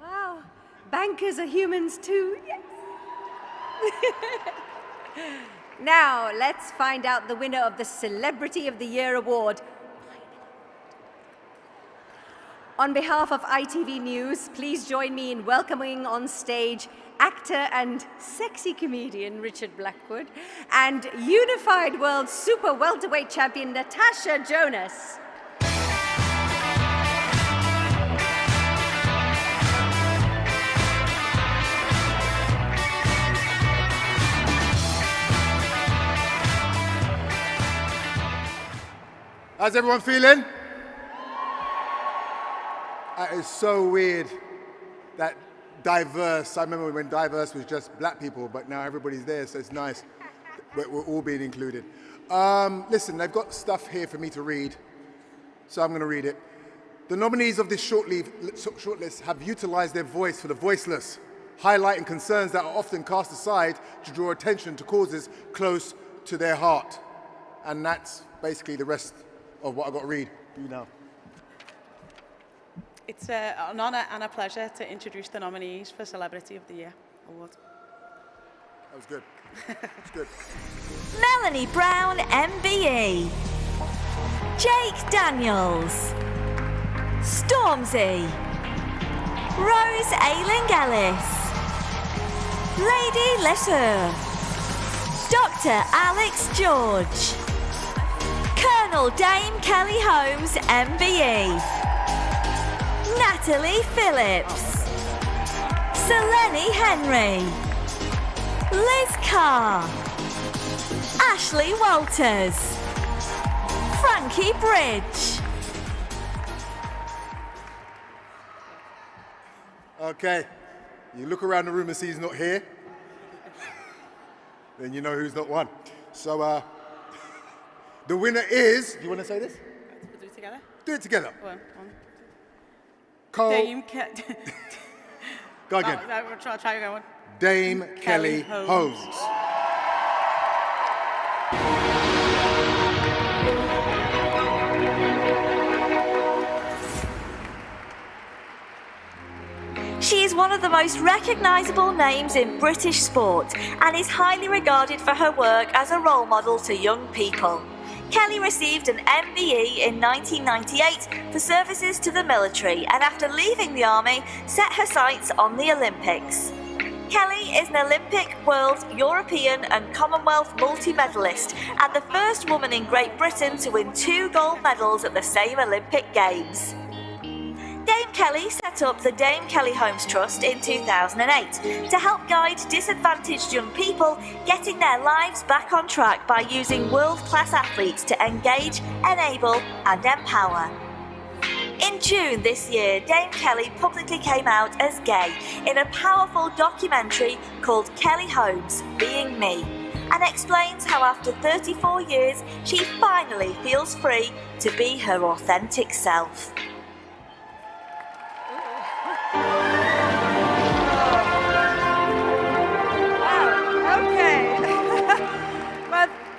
Wow, bankers are humans too, yes. Now, let's find out the winner of the Celebrity of the Year award. On behalf of ITV News, please join me in welcoming on stage actor and sexy comedian Richard Blackwood and Unified World Super Welterweight Champion Natasha Jonas. How's everyone feeling? That is so weird, that diverse. I remember when diverse was just black people, but now everybody's there, so it's nice. We're all being included. Listen, they've got stuff here for me to read, so I'm going to read it. The nominees of this shortlist have utilized their voice for the voiceless, highlighting concerns that are often cast aside to draw attention to causes close to their heart. And that's basically the rest of what I've got to read for you now. It's an honour and a pleasure to introduce the nominees for Celebrity of the Year award. That was good. That's good. Melanie Brown, MBE. Jake Daniels. Stormzy. Rose Ayling-Ellis. Lady Letter. Dr. Alex George. Colonel Dame Kelly Holmes, MBE. Natalie Phillips, Selene Henry, Liz Carr, Ashley Walters, Frankie Bridge. Okay, you look around the room and see he's not here, then you know who's not won. So the winner is, do you want to say this? We'll do it together. Do it together. One. Cole. Dame Go again. I'll try again. One. Dame Kelly Holmes. She is one of the most recognisable names in British sport and is highly regarded for her work as a role model to young people. Kelly received an MBE in 1998 for services to the military and after leaving the army set her sights on the Olympics. Kelly is an Olympic, World, European and Commonwealth multi-medalist and the first woman in Great Britain to win 2 gold medals at the same Olympic Games. Dame Kelly set up the Dame Kelly Holmes Trust in 2008 to help guide disadvantaged young people getting their lives back on track by using world-class athletes to engage, enable and empower. In June this year, Dame Kelly publicly came out as gay in a powerful documentary called Kelly Holmes, Being Me, and explains how after 34 years she finally feels free to be her authentic self.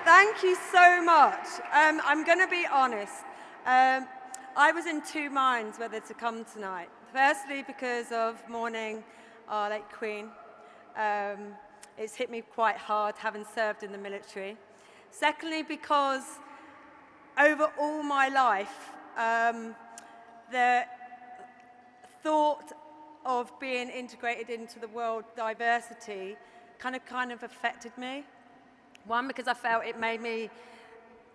Thank you so much. I'm going to be honest. I was in 2 minds whether to come tonight. Firstly, because of mourning our late Queen. It's hit me quite hard having served in the military. Secondly, because over all my life, the thought of being integrated into the world diversity kind of affected me. One, because I felt it made me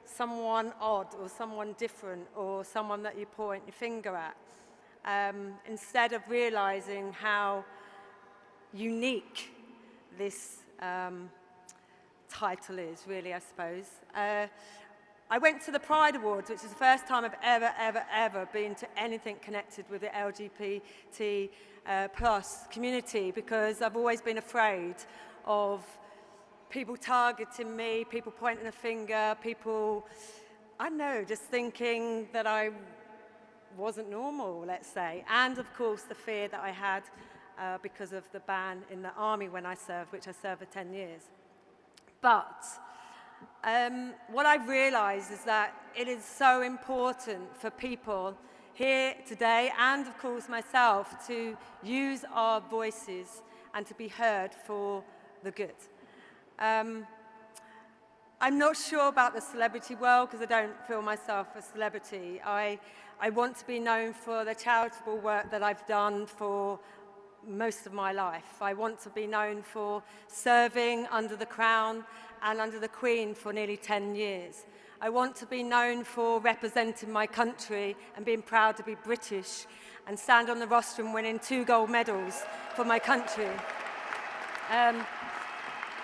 someone odd or someone different or someone that you point your finger at, instead of realizing how unique this title is, really, I suppose. I went to the Pride Awards, which is the first time I've ever been to anything connected with the LGBT plus community, because I've always been afraid of people targeting me, people pointing a finger, people, I don't know, just thinking that I wasn't normal, let's say. And of course, the fear that I had because of the ban in the army when I served, which I served for 10 years. But what I've realized is that it is so important for people here today, and of course myself, to use our voices and to be heard for the good. I'm not sure about the celebrity world because I don't feel myself a celebrity. I want to be known for the charitable work that I've done for most of my life. I want to be known for serving under the Crown and under the Queen for nearly 10 years. I want to be known for representing my country and being proud to be British and stand on the rostrum winning 2 gold medals for my country.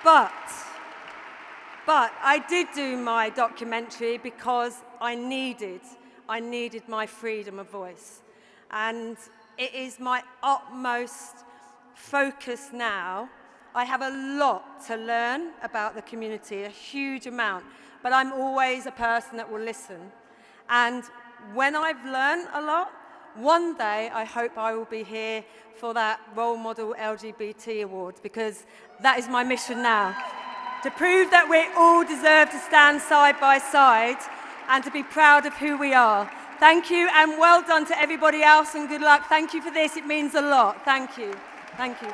But I did do my documentary because I needed my freedom of voice. And it is my utmost focus now. I have a lot to learn about the community, a huge amount, but I'm always a person that will listen. And when I've learned a lot, one day I hope I will be here for that Role Model LGBT Award, because that is my mission now. To prove that we all deserve to stand side by side and to be proud of who we are. Thank you, and well done to everybody else, and good luck. Thank you for this, it means a lot. Thank you. Thank you.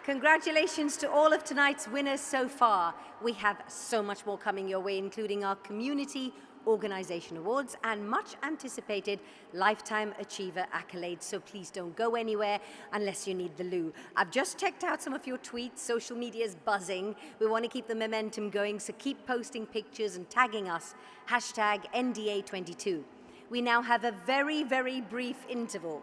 Congratulations to all of tonight's winners so far. We have so much more coming your way, including our community Organization Awards and much anticipated Lifetime Achiever accolades. So please don't go anywhere unless you need the loo. I've just checked out some of your tweets. Social media is buzzing. We want to keep the momentum going, so keep posting pictures and tagging us. #NDA22. We now have a very, very brief interval.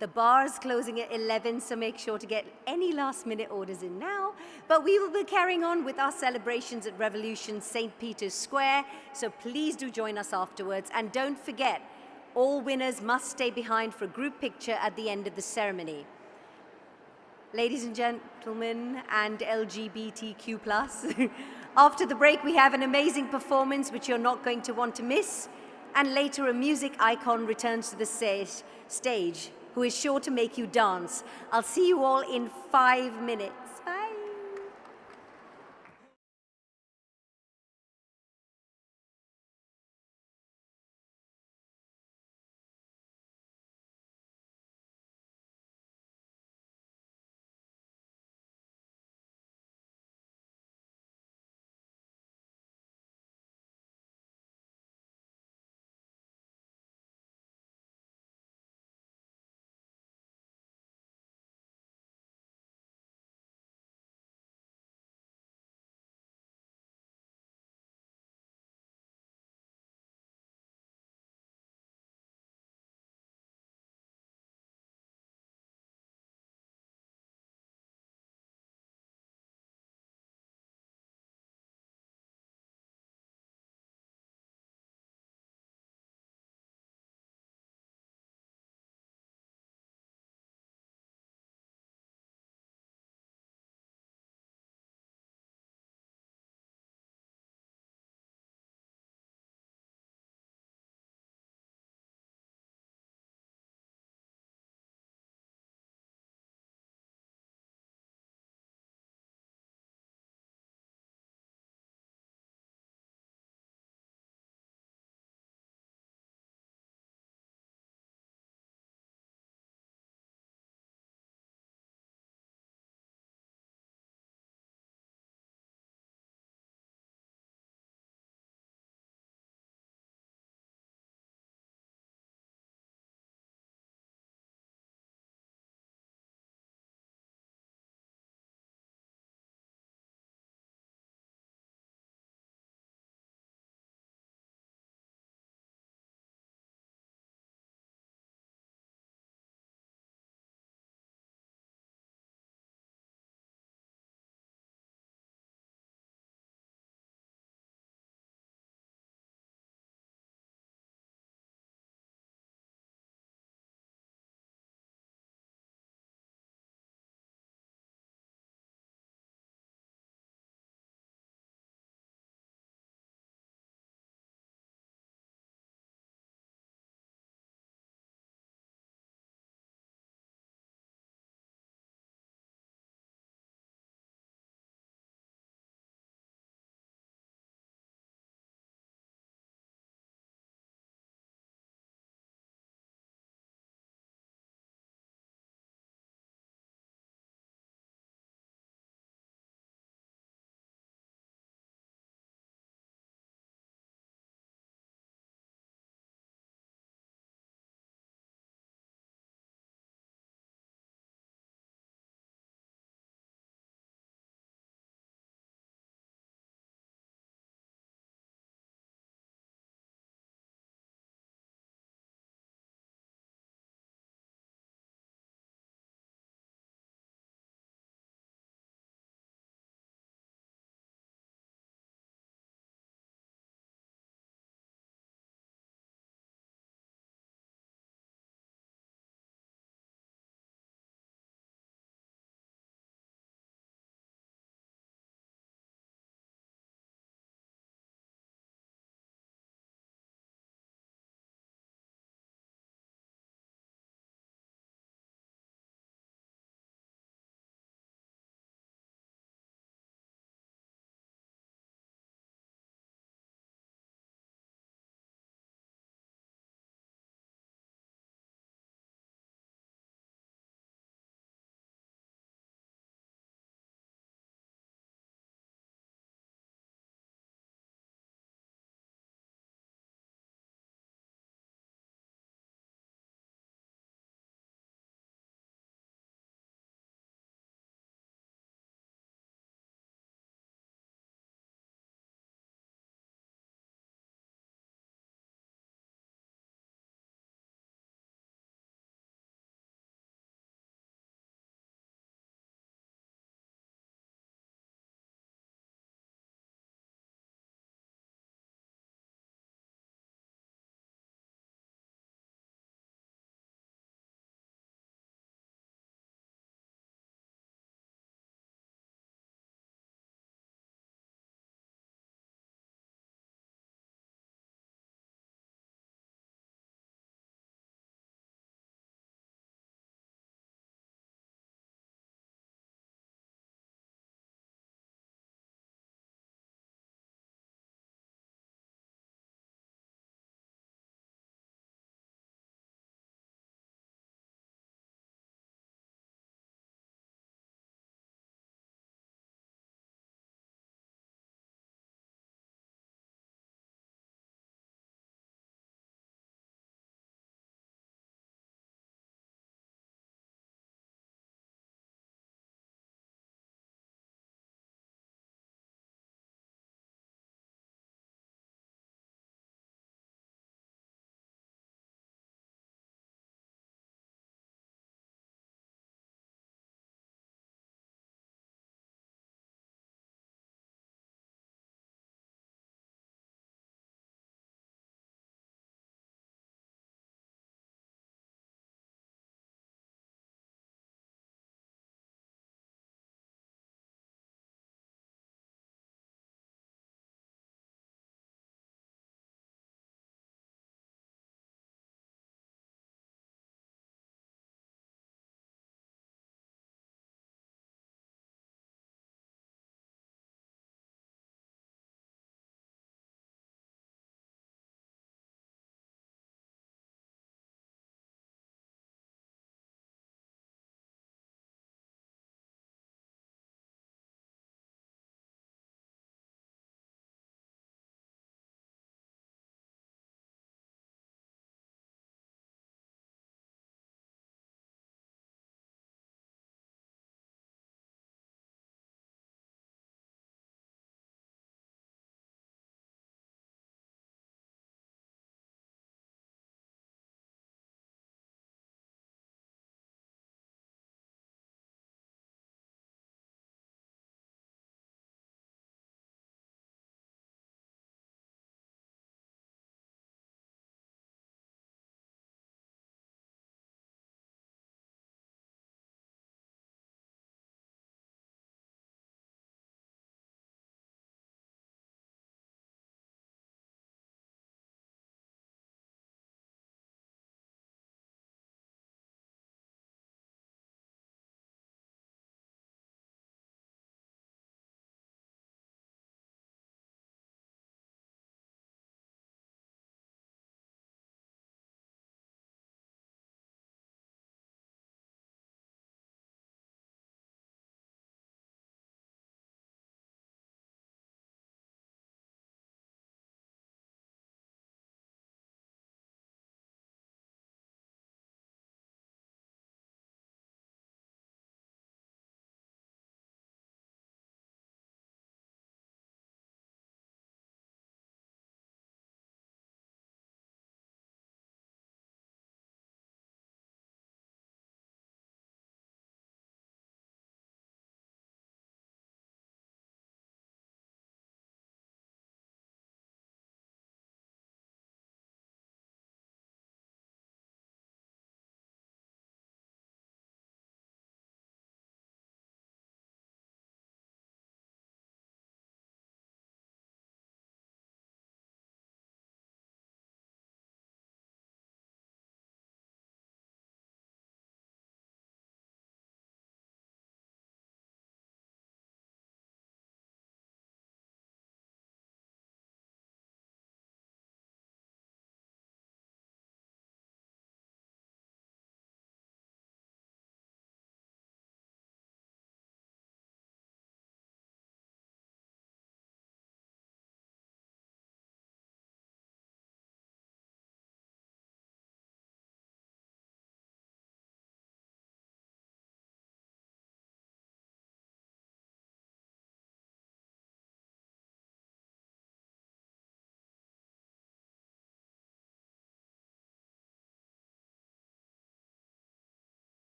The bar's closing at 11, so make sure to get any last-minute orders in now. But we will be carrying on with our celebrations at Revolution St. Peter's Square, so please do join us afterwards. And don't forget, all winners must stay behind for a group picture at the end of the ceremony. Ladies and gentlemen, and LGBTQ+, after the break we have an amazing performance which you're not going to want to miss. And later a music icon returns to the stage, who is sure to make you dance. I'll see you all in 5 minutes.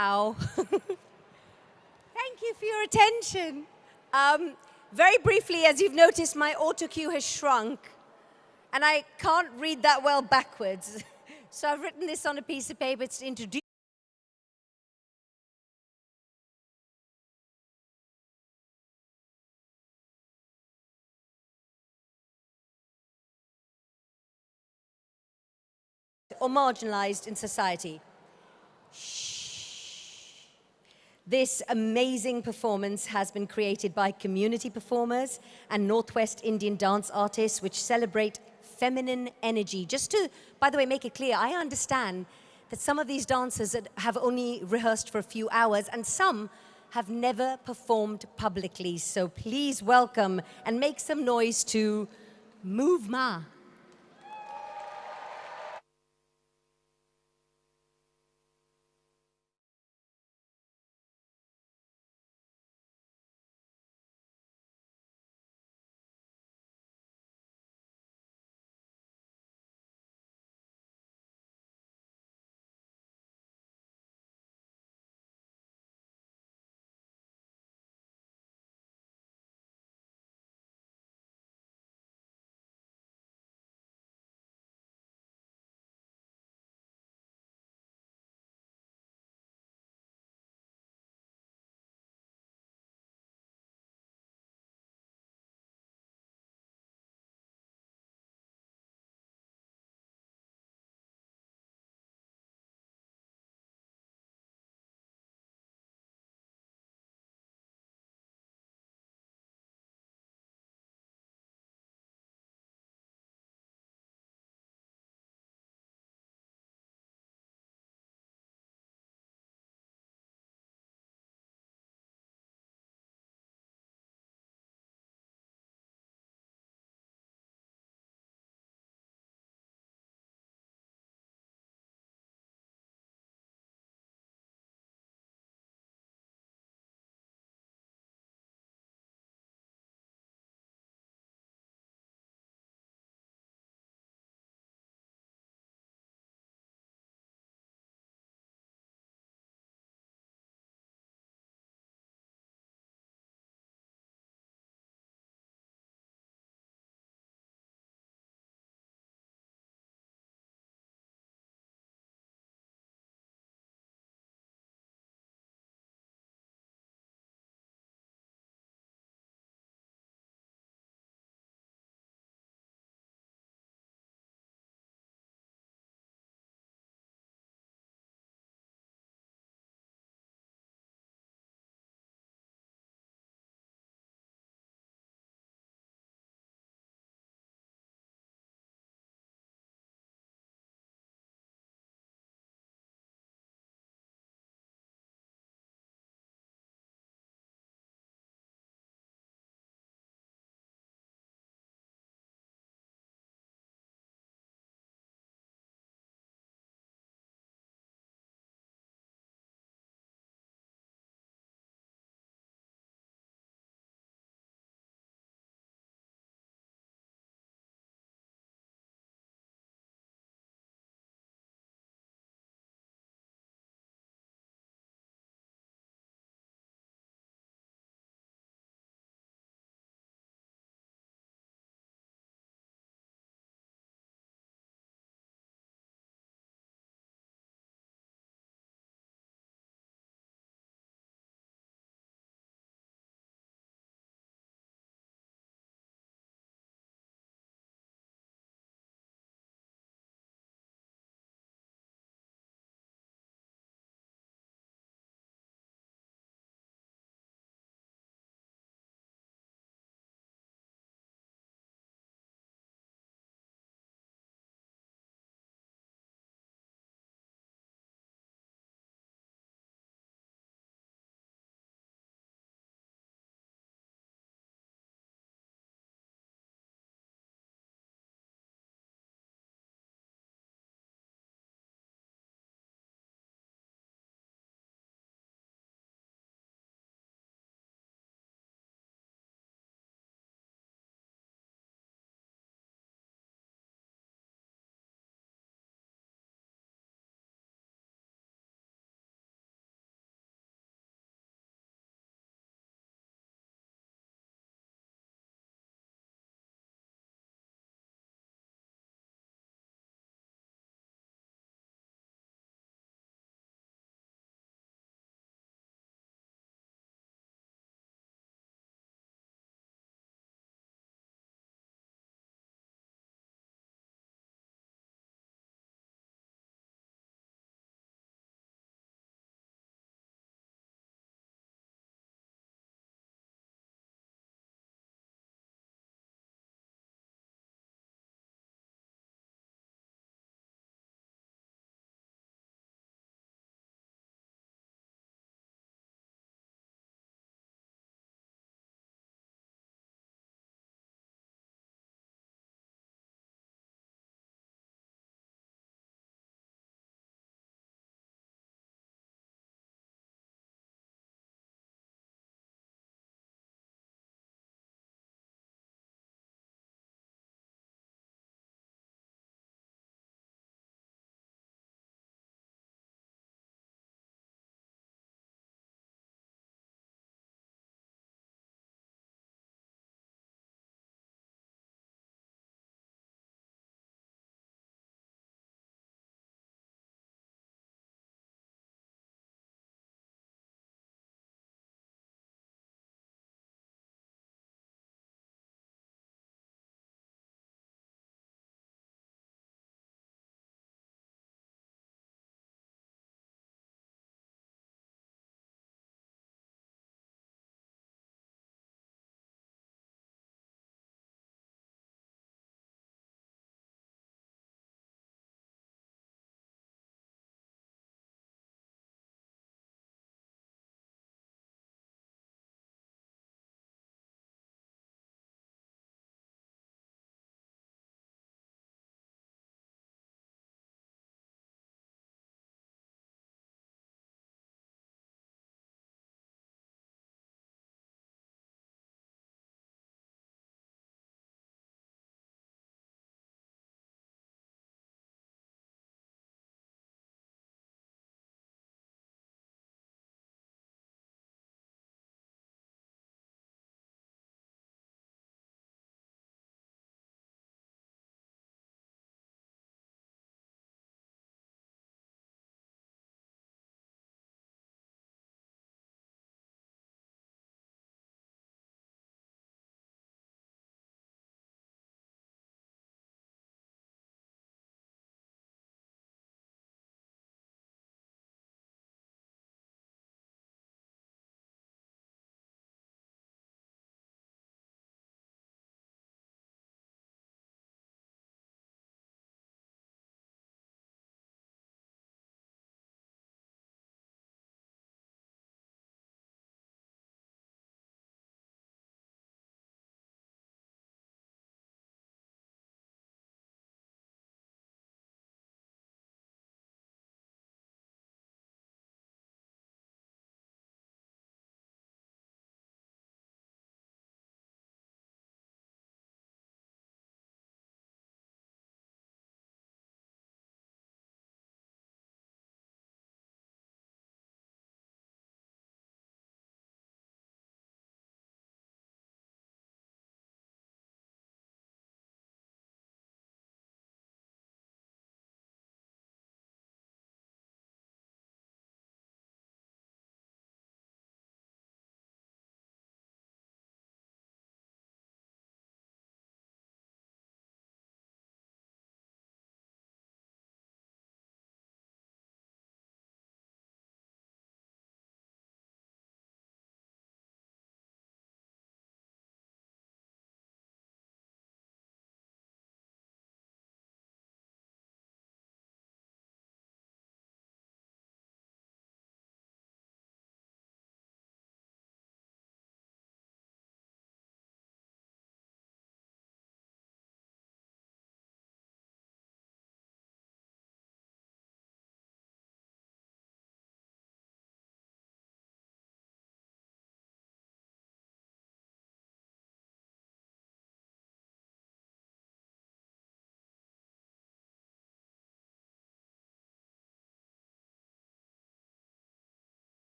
Ow. Thank you for your attention. Very briefly, as you've noticed, my autocue has shrunk, and I can't read that well backwards. So I've written this on a piece of paper to introduce or marginalized in society. This amazing performance has been created by community performers and Northwest Indian dance artists, which celebrate feminine energy. Just to, by the way, make it clear, I understand that some of these dancers have only rehearsed for a few hours and some have never performed publicly. So please welcome and make some noise to Move Ma.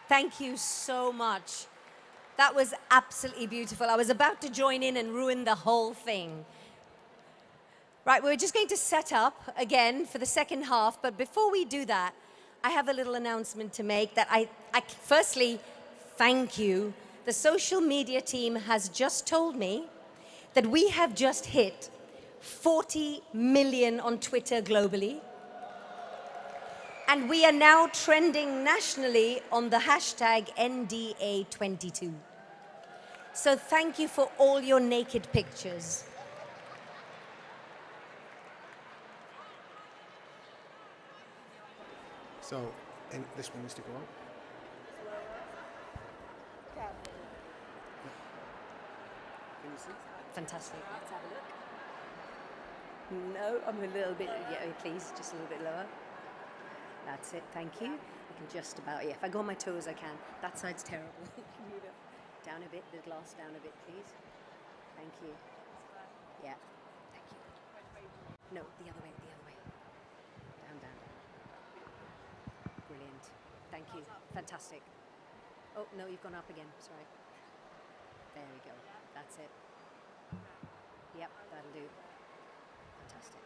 Thank you so much. That was absolutely beautiful. I was about to join in and ruin the whole thing. Right, we're just going to set up again for the second half, but before we do that, I have a little announcement to make that I firstly, thank you. The social media team has just told me that we have just hit 40 million on Twitter globally. And we are now trending nationally on the hashtag NDA22. So thank you for all your naked pictures. So, and this one needs to go on. Can you see? Fantastic. Let's have a look. No, I'm a little bit, yeah, please, just a little bit lower. That's it, thank you. I can just about, yeah, if I go on my toes, I can. That side's terrible. Down a bit, the glass down a bit, please. Thank you. Yeah, thank you. No, the other way, the other way. Down, down. Brilliant. Thank you. Fantastic. Oh, no, you've gone up again. Sorry. There we go. That's it. Yep, that'll do. Fantastic.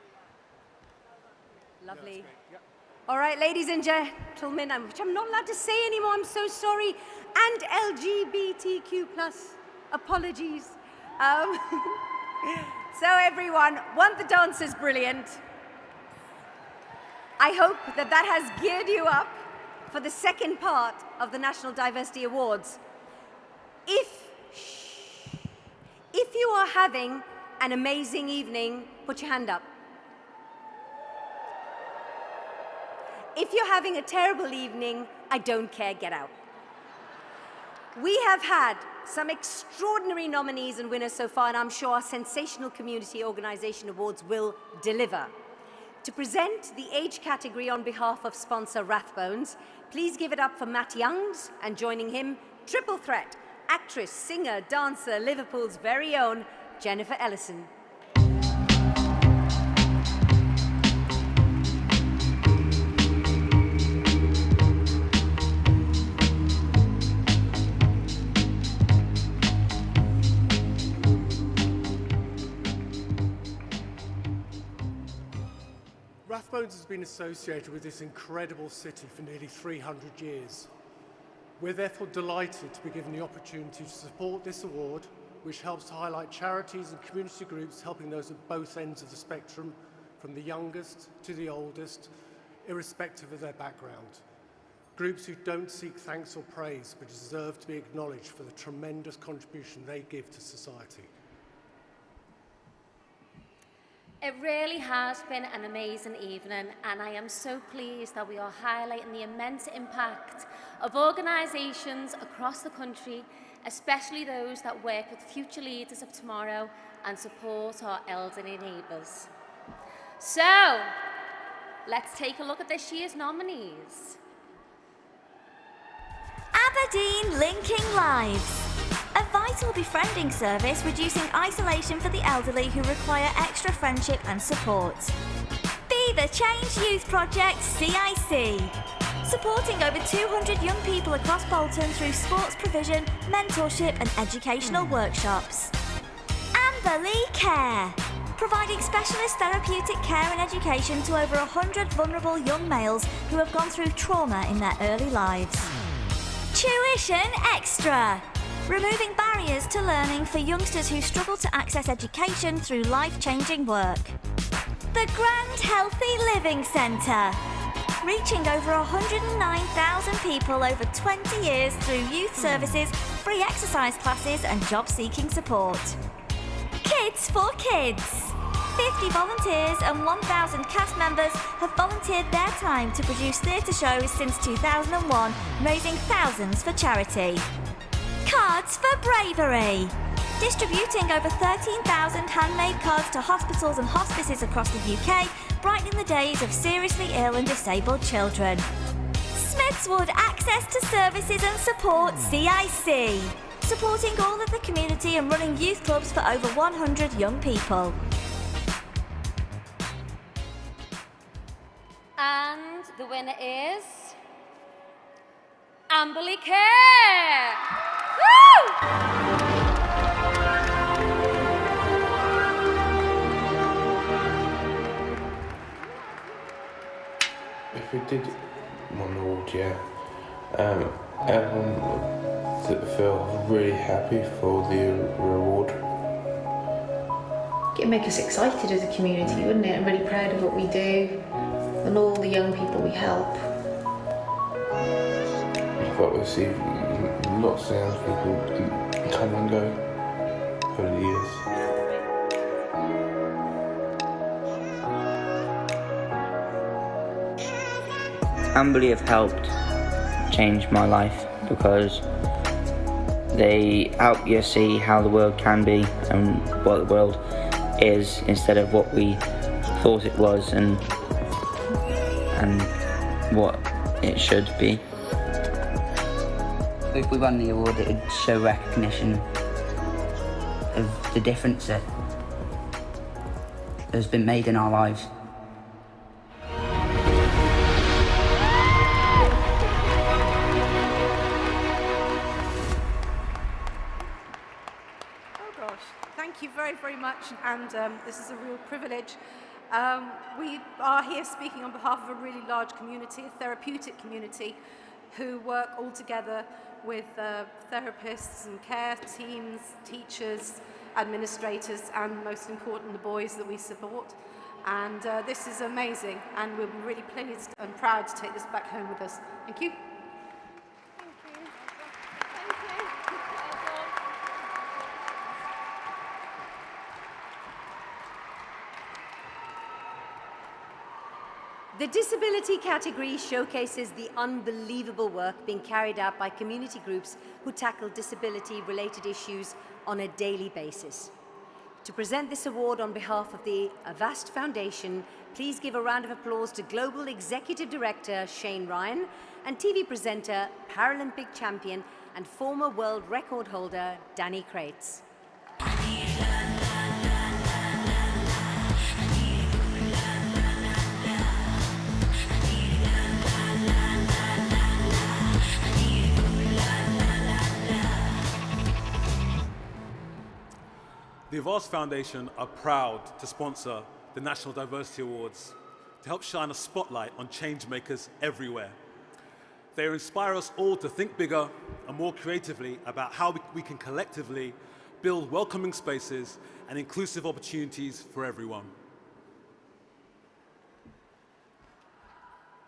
Lovely. Yep. All right, ladies and gentlemen, which I'm not allowed to say anymore, I'm so sorry. And LGBTQ+, apologies. So everyone, the dance is brilliant. I hope that has geared you up for the second part of the National Diversity Awards. If you are having an amazing evening, put your hand up. If you're having a terrible evening, I don't care, get out. We have had some extraordinary nominees and winners so far, and I'm sure our sensational Community Organisation Awards will deliver. To present the age category on behalf of sponsor Rathbones, please give it up for Matt Youngs, and joining him, triple threat, actress, singer, dancer, Liverpool's very own Jennifer Ellison. Rathbones has been associated with this incredible city for nearly 300 years. We're therefore delighted to be given the opportunity to support this award, which helps to highlight charities and community groups helping those at both ends of the spectrum, from the youngest to the oldest, irrespective of their background. Groups who don't seek thanks or praise, but deserve to be acknowledged for the tremendous contribution they give to society. It really has been an amazing evening, and I am so pleased that we are highlighting the immense impact of organisations across the country, especially those that work with future leaders of tomorrow and support our elderly neighbours. So, let's take a look at this year's nominees. Aberdeen Linking Lives. A vital befriending service reducing isolation for the elderly who require extra friendship and support. Be the Change Youth Project CIC. Supporting over 200 young people across Bolton through sports provision, mentorship and educational workshops. Amberley Care. Providing specialist therapeutic care and education to over 100 vulnerable young males who have gone through trauma in their early lives. Tuition Extra. Removing barriers to learning for youngsters who struggle to access education through life-changing work. The Grand Healthy Living Centre. Reaching over 109,000 people over 20 years through youth services, free exercise classes and job-seeking support. Kids for Kids. 50 volunteers and 1,000 cast members have volunteered their time to produce theatre shows since 2001, raising thousands for charity. Cards for Bravery. Distributing over 13,000 handmade cards to hospitals and hospices across the UK, brightening the days of seriously ill and disabled children. Smithswood Access to Services and Support CIC. Supporting all of the community and running youth clubs for over 100 young people. And the winner is Amberley Care. Woo! If we did win the award, yeah, everyone would feel really happy for the reward. It'd make us excited as a community, wouldn't it? And really proud of what we do and all the young people we help. But we see lots of young people come and go over the years. Amberley have helped change my life because they help you see how the world can be and what the world is instead of what we thought it was and what it should be. If we won the award, it would show recognition of the difference that has been made in our lives. Thank you very, very much, and this is a real privilege. We are here speaking on behalf of a really large community, a therapeutic community, who work all together with therapists and care teams, teachers, administrators, and most important, the boys that we support. And this is amazing, and we'll be really pleased and proud to take this back home with us. Thank you. The disability category showcases the unbelievable work being carried out by community groups who tackle disability-related issues on a daily basis. To present this award on behalf of the Avast Foundation, please give a round of applause to Global Executive Director Shane Ryan and TV presenter, Paralympic champion and former world record holder Danny Krates. The Avast Foundation are proud to sponsor the National Diversity Awards to help shine a spotlight on change makers everywhere. They inspire us all to think bigger and more creatively about how we can collectively build welcoming spaces and inclusive opportunities for everyone.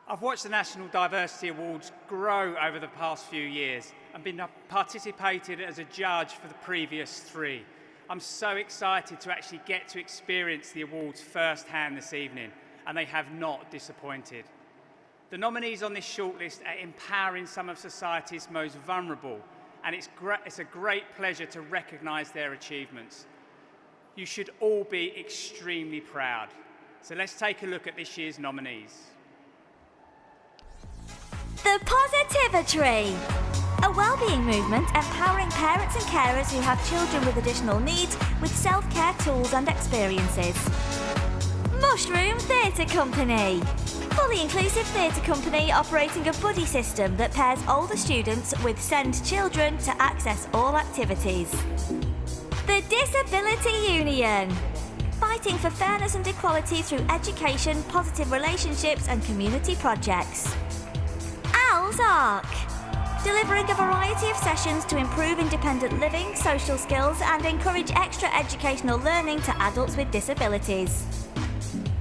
I've watched the National Diversity Awards grow over the past few years and been participated as a judge for the previous 3. I'm so excited to actually get to experience the awards firsthand this evening, and they have not disappointed. The nominees on this shortlist are empowering some of society's most vulnerable, and it's a great pleasure to recognise their achievements. You should all be extremely proud. So let's take a look at this year's nominees. The Positivatory, a wellbeing movement empowering parents and carers who have children with additional needs with self-care tools and experiences. Mushroom Theatre Company, fully inclusive theatre company operating a buddy system that pairs older students with SEND children to access all activities. The Disability Union, fighting for fairness and equality through education, positive relationships and community projects. Al's Arc, delivering a variety of sessions to improve independent living, social skills and encourage extra educational learning to adults with disabilities.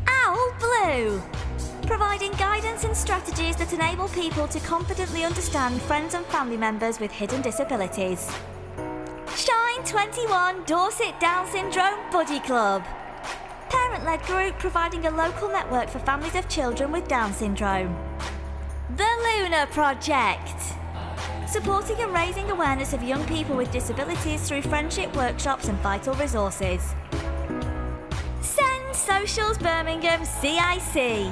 Owl Blue, providing guidance and strategies that enable people to confidently understand friends and family members with hidden disabilities. Shine 21 Dorset Down Syndrome Buddy Club, parent-led group providing a local network for families of children with Down syndrome. The Luna Project, supporting and raising awareness of young people with disabilities through friendship workshops and vital resources. Send Socials Birmingham CIC,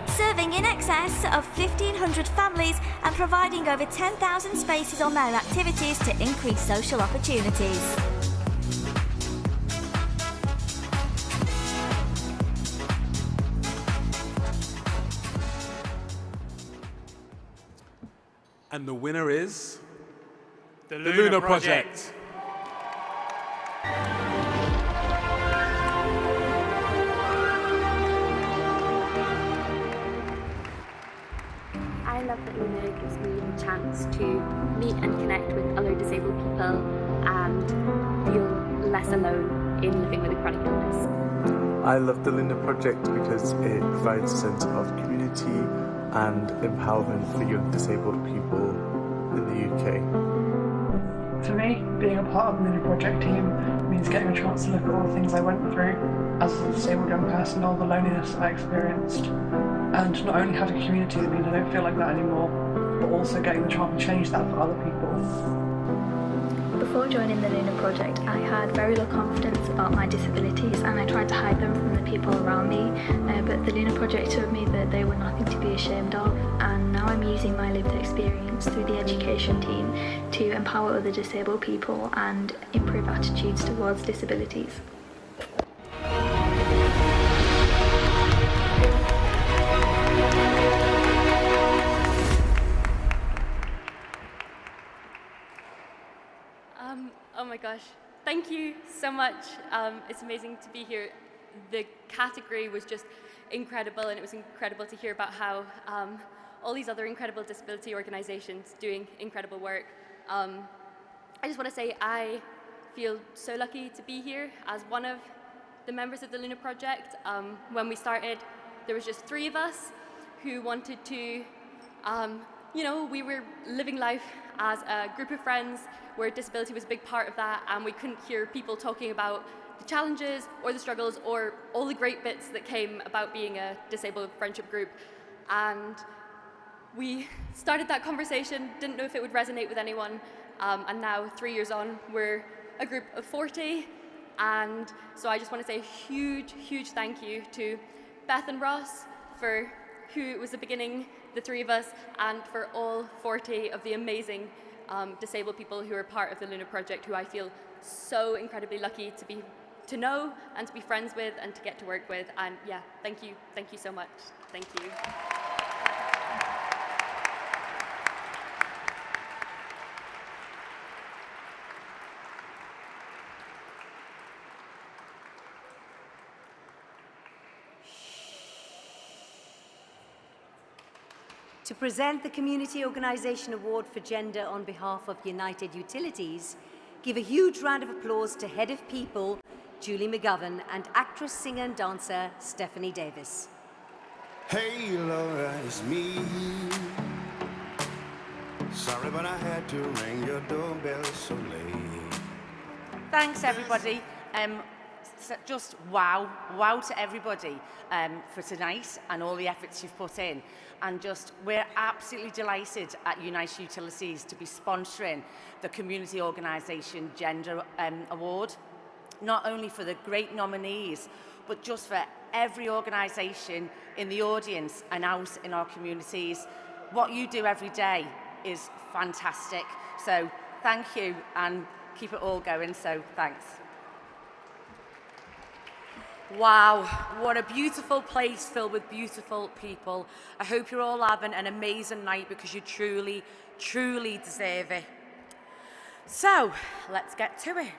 serving in excess of 1,500 families and providing over 10,000 spaces on their activities to increase social opportunities. And the winner is... The Luna Project. I love that Luna gives me the chance to meet and connect with other disabled people and feel less alone in living with a chronic illness. I love the Luna Project because it provides a sense of community and empowerment for young disabled people in the UK. For me, being a part of the Luna Project team means getting a chance to look at all the things I went through as a disabled young person, all the loneliness I experienced, and not only having a community that means I don't feel like that anymore, but also getting the chance to change that for other people. Before joining the Luna Project, I had very low confidence about my disabilities and I tried to hide them from the people around me, but the Luna Project showed me that they were nothing to be ashamed of, and now I'm using my lived experience through the education team to empower other disabled people and improve attitudes towards disabilities. Oh my gosh, thank you so much. It's amazing to be here. The category was just incredible, and it was incredible to hear about how all these other incredible disability organizations doing incredible work. I just want to say I feel so lucky to be here as one of the members of the Luna Project. When we started, there was just 3 of us who wanted to, we were living life as a group of friends where disability was a big part of that, and we couldn't hear people talking about the challenges or the struggles or all the great bits that came about being a disabled friendship group. And we started that conversation, didn't know if it would resonate with anyone, and now 3 years on, we're a group of 40, and so I just want to say a huge, huge thank you to Beth and Ross for who was the beginning, the 3 of us, and for all 40 of the amazing disabled people who are part of the Luna Project, who I feel so incredibly lucky to know and to be friends with and to get to work with. And yeah, thank you so much. Thank you. To present the Community Organisation Award for Gender on behalf of United Utilities, give a huge round of applause to Head of People, Julie McGovern, and actress, singer and dancer, Stephanie Davis. Hey Laura, it's me. Sorry, but I had to ring your doorbell so late. Thanks everybody. Just wow to everybody for tonight and all the efforts you've put in. And just, we're absolutely delighted at United Utilities to be sponsoring the Community Organisation Gender Award, not only for the great nominees, but just for every organisation in the audience and out in our communities. What you do every day is fantastic. So thank you, and keep it all going, so thanks. Wow, what a beautiful place filled with beautiful people. I hope you're all having an amazing night because you truly, truly deserve it. So, let's get to it.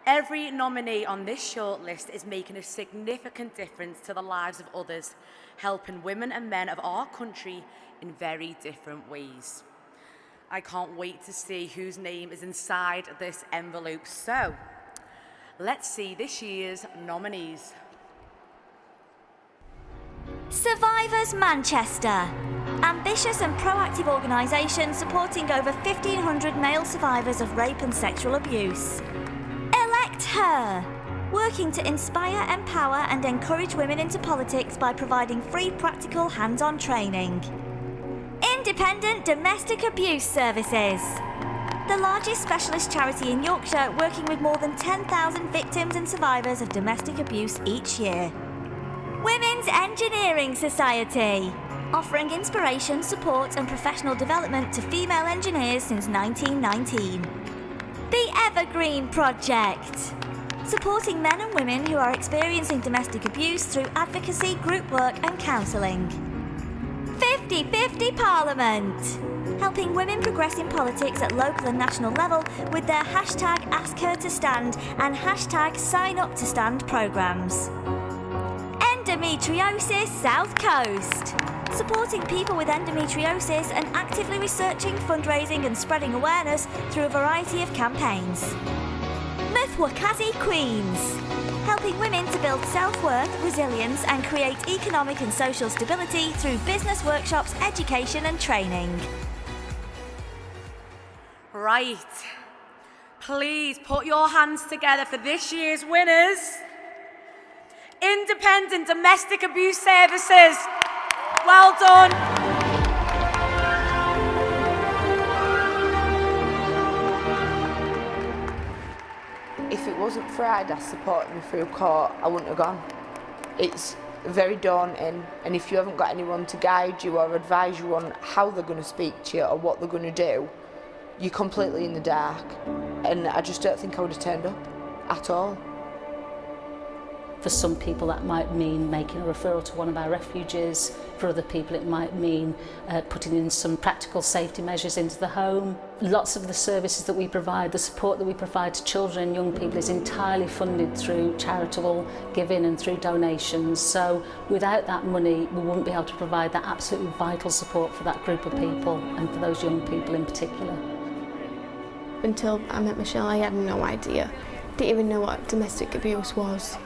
Every nominee on this shortlist is making a significant difference to the lives of others, helping women and men of our country in very different ways. I can't wait to see whose name is inside this envelope. So, let's see this year's nominees. Survivors Manchester. Ambitious and proactive organisation supporting over 1,500 male survivors of rape and sexual abuse. Elect Her. Working to inspire, empower and encourage women into politics by providing free practical hands-on training. Independent Domestic Abuse Services. The largest specialist charity in Yorkshire, working with more than 10,000 victims and survivors of domestic abuse each year. Women's Engineering Society, offering inspiration, support and professional development to female engineers since 1919. The Evergreen Project, supporting men and women who are experiencing domestic abuse through advocacy, group work and counselling. 50 50-50 Parliament, helping women progress in politics at local and national level with their hashtag AskHerToStand and hashtag SignUpToStand programmes. Endometriosis South Coast, supporting people with endometriosis and actively researching, fundraising and spreading awareness through a variety of campaigns. Mthwakazi Queens, helping women to build self-worth, resilience and create economic and social stability through business workshops, education and training. Right. Please put your hands together for this year's winners. Independent Domestic Abuse Services. Well done. If it wasn't for IDAS supporting me through court, I wouldn't have gone. It's very daunting, and if you haven't got anyone to guide you or advise you on how they're going to speak to you or what they're going to do, you're completely in the dark. And I just don't think I would have turned up at all. For some people that might mean making a referral to one of our refuges. For other people it might mean putting in some practical safety measures into the home. Lots of the services that we provide, the support that we provide to children and young people is entirely funded through charitable giving and through donations. So without that money we wouldn't be able to provide that absolutely vital support for that group of people and for those young people in particular. Until I met Michelle, I had no idea. Didn't even know what domestic abuse was.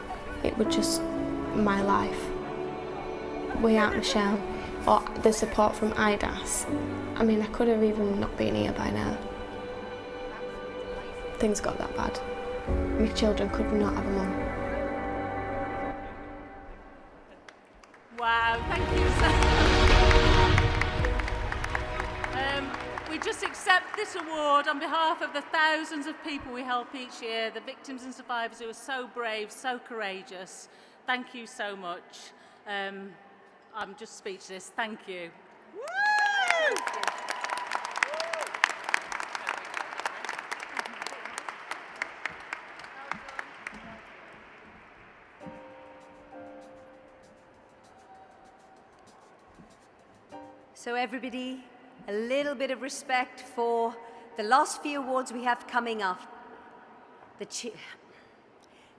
It was just my life. Without Michelle or the support from IDAS, I mean, I could have even not been here by now. Things got that bad. My children could not have a mum. Wow, thank you so much. We just accept this award on behalf of the thousands of people we help each year, the victims and survivors who are so brave, so courageous. Thank you so much. I'm just speechless. Thank you. Woo! So everybody, a little bit of respect for the last few awards we have coming up.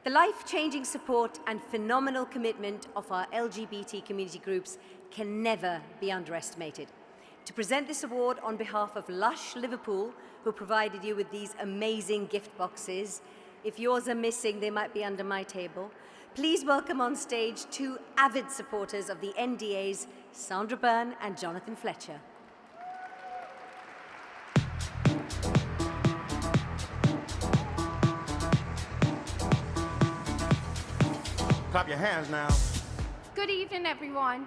The life-changing support and phenomenal commitment of our LGBT community groups can never be underestimated. To present this award on behalf of Lush Liverpool, who provided you with these amazing gift boxes. If yours are missing, they might be under my table. Please welcome on stage two avid supporters of the NDAs, Sandra Byrne and Jonathan Fletcher. Clap your hands now. Good evening, everyone.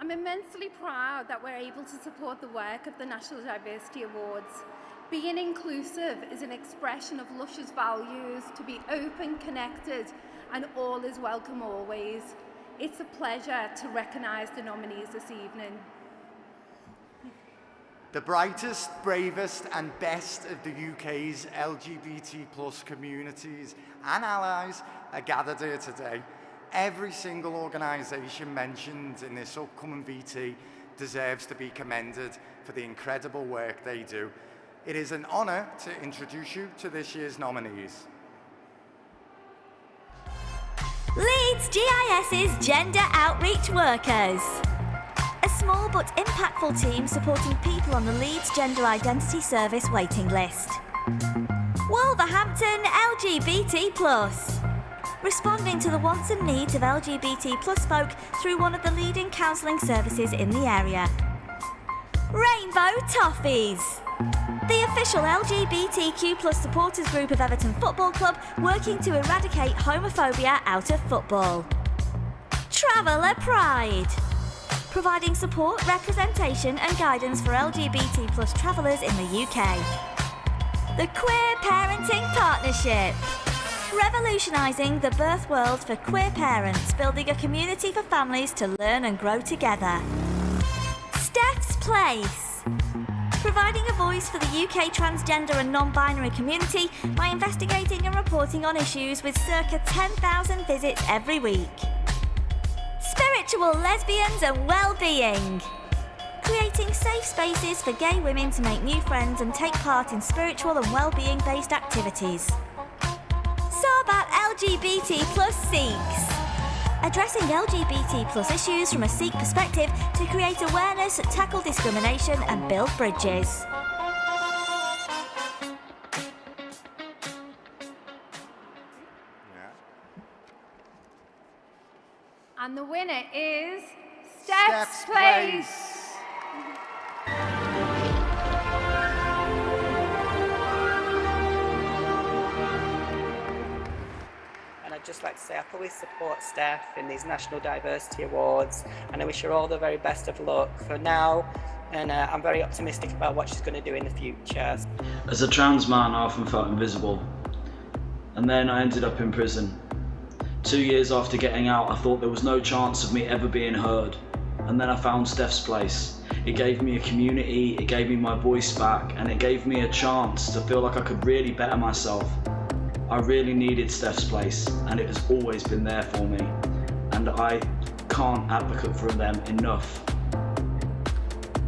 I'm immensely proud that we're able to support the work of the National Diversity Awards. Being inclusive is an expression of Lush's values to be open, connected, and all is welcome always. It's a pleasure to recognise the nominees this evening. The brightest, bravest and best of the UK's LGBT+ communities and allies are gathered here today. Every single organisation mentioned in this upcoming VT deserves to be commended for the incredible work they do. It is an honour to introduce you to this year's nominees. Leeds GIS's Gender Outreach Workers. A small but impactful team supporting people on the Leeds Gender Identity Service waiting list. Wolverhampton LGBT+. Responding to the wants and needs of LGBT+ folk through one of the leading counselling services in the area. Rainbow Toffees. The official LGBTQ+ supporters group of Everton Football Club working to eradicate homophobia out of football. Traveller Pride. Providing support, representation and guidance for LGBT+ travellers in the UK. The Queer Parenting Partnership. Revolutionising the birth world for queer parents, building a community for families to learn and grow together. Steph's Place. Providing a voice for the UK transgender and non-binary community by investigating and reporting on issues with circa 10,000 visits every week. Spiritual Lesbians and Wellbeing. creating safe spaces for gay women to make new friends and take part in spiritual and well-being based activities. So about LGBT plus Sikhs. Addressing LGBT plus issues from a Sikh perspective to create awareness, tackle discrimination and build bridges. And the winner is Steph's Place. And I'd just like to say I fully support Steph in these National Diversity Awards, and I wish her all the very best of luck for now, and I'm very optimistic about what she's going to do in the future. As a trans man, I often felt invisible, and then I ended up in prison. 2 years after getting out, I thought there was no chance of me ever being heard, and then I found Steph's Place. It gave me a community, it gave me my voice back, and it gave me a chance to feel like I could really better myself. I really needed Steph's Place, and it has always been there for me, and I can't advocate for them enough.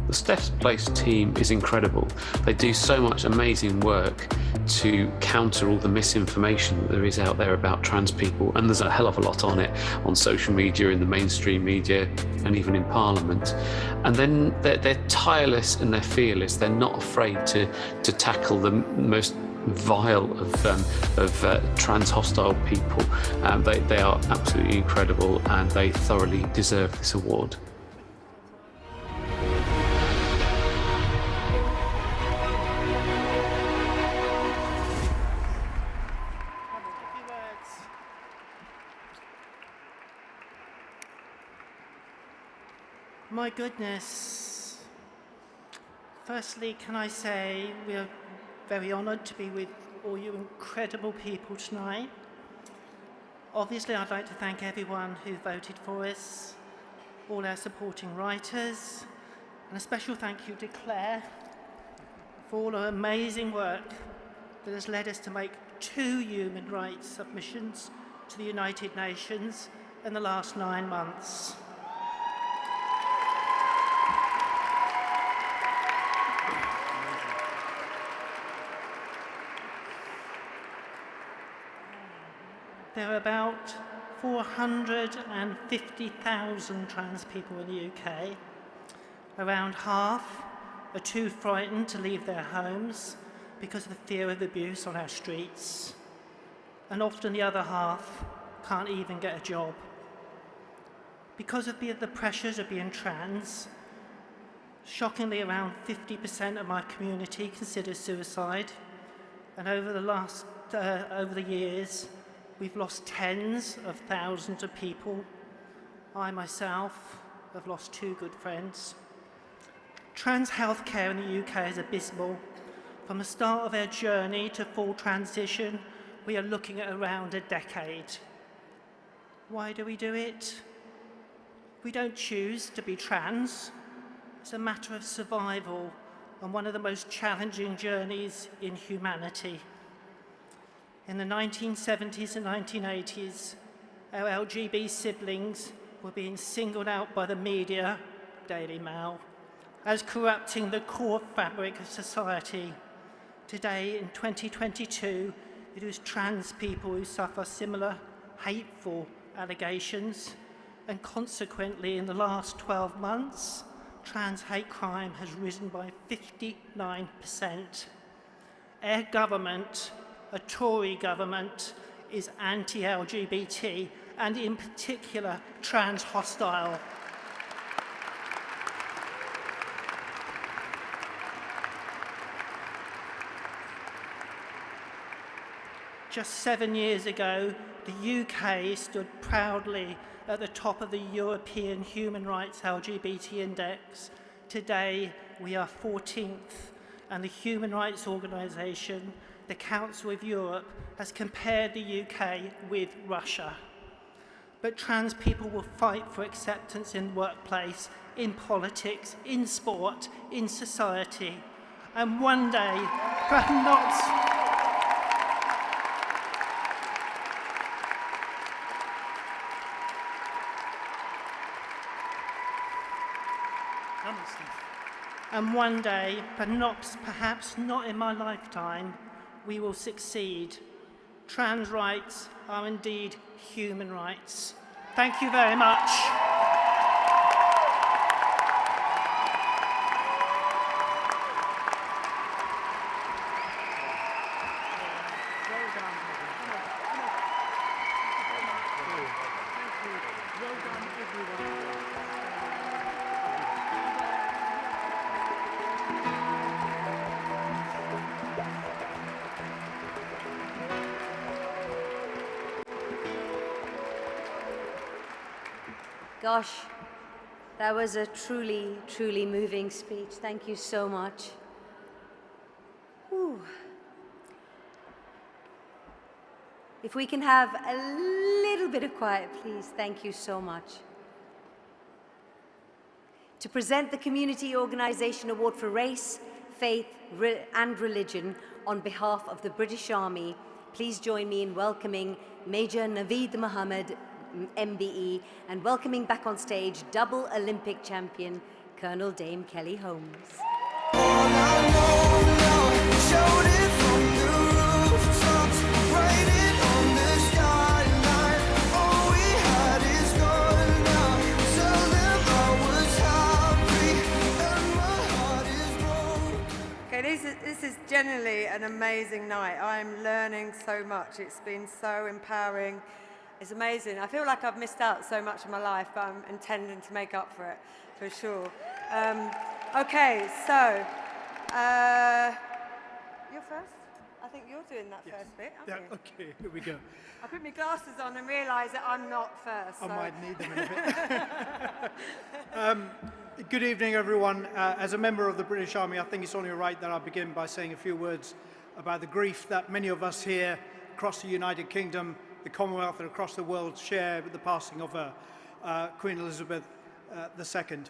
The Steph's Place team is incredible. They do so much amazing work to counter all the misinformation that there is out there about trans people, and there's a hell of a lot on it on social media, in the mainstream media, and even in Parliament. And then they're tireless and they're fearless. They're not afraid to tackle the most vile of trans hostile people. They are absolutely incredible, and they thoroughly deserve this award. My goodness. Firstly, can I say we are very honoured to be with all you incredible people tonight. Obviously, I'd like to thank everyone who voted for us, all our supporting writers, and a special thank you to Claire for all her amazing work that has led us to make 2 human rights submissions to the United Nations in the last 9 months. There are about 450,000 trans people in the UK. Around half are too frightened to leave their homes because of the fear of abuse on our streets. And often the other half can't even get a job. Because of the pressures of being trans, shockingly around 50% of my community considers suicide. And over the years, we've lost tens of thousands of people. I myself have lost 2 good friends. Trans healthcare in the UK is abysmal. From the start of our journey to full transition, we are looking at around a decade. Why do we do it? We don't choose to be trans. It's a matter of survival and one of the most challenging journeys in humanity. In the 1970s and 1980s, our LGB siblings were being singled out by the media, Daily Mail, as corrupting the core fabric of society. Today, in 2022, it is trans people who suffer similar hateful allegations, and consequently, in the last 12 months, trans hate crime has risen by 59%. Our government, a Tory government, is anti-LGBT and in particular trans hostile. Just 7 years ago, the UK stood proudly at the top of the European Human Rights LGBT Index. Today, we are 14th, and the Human Rights Organisation, the Council of Europe, has compared the UK with Russia. But trans people will fight for acceptance in the workplace, in politics, in sport, in society. And one day, And one day, but perhaps not in my lifetime, we will succeed. Trans rights are indeed human rights. Thank you very much. Gosh, that was a truly, truly moving speech. Thank you so much. Whew. If we can have a little bit of quiet, please. Thank you so much. To present the Community Organisation Award for Race, Faith and Religion on behalf of the British Army, please join me in welcoming Major Naveed Mohammed, MBE, and welcoming back on stage double Olympic champion Colonel Dame Kelly Holmes. Okay, this is generally an amazing night. I'm learning so much. It's been so empowering. It's amazing. I feel like I've missed out so much of my life, but I'm intending to make up for it, for sure. Okay, so, you're first? I think you're doing that first bit, aren't you? Okay, here we go. I put my glasses on and realised that I'm not first. I so. might need them in a bit. Good evening, everyone. As a member of the British Army, I think it's only right that I begin by saying a few words about the grief that many of us here across the United Kingdom, the Commonwealth and across the world share with the passing of Queen Elizabeth II.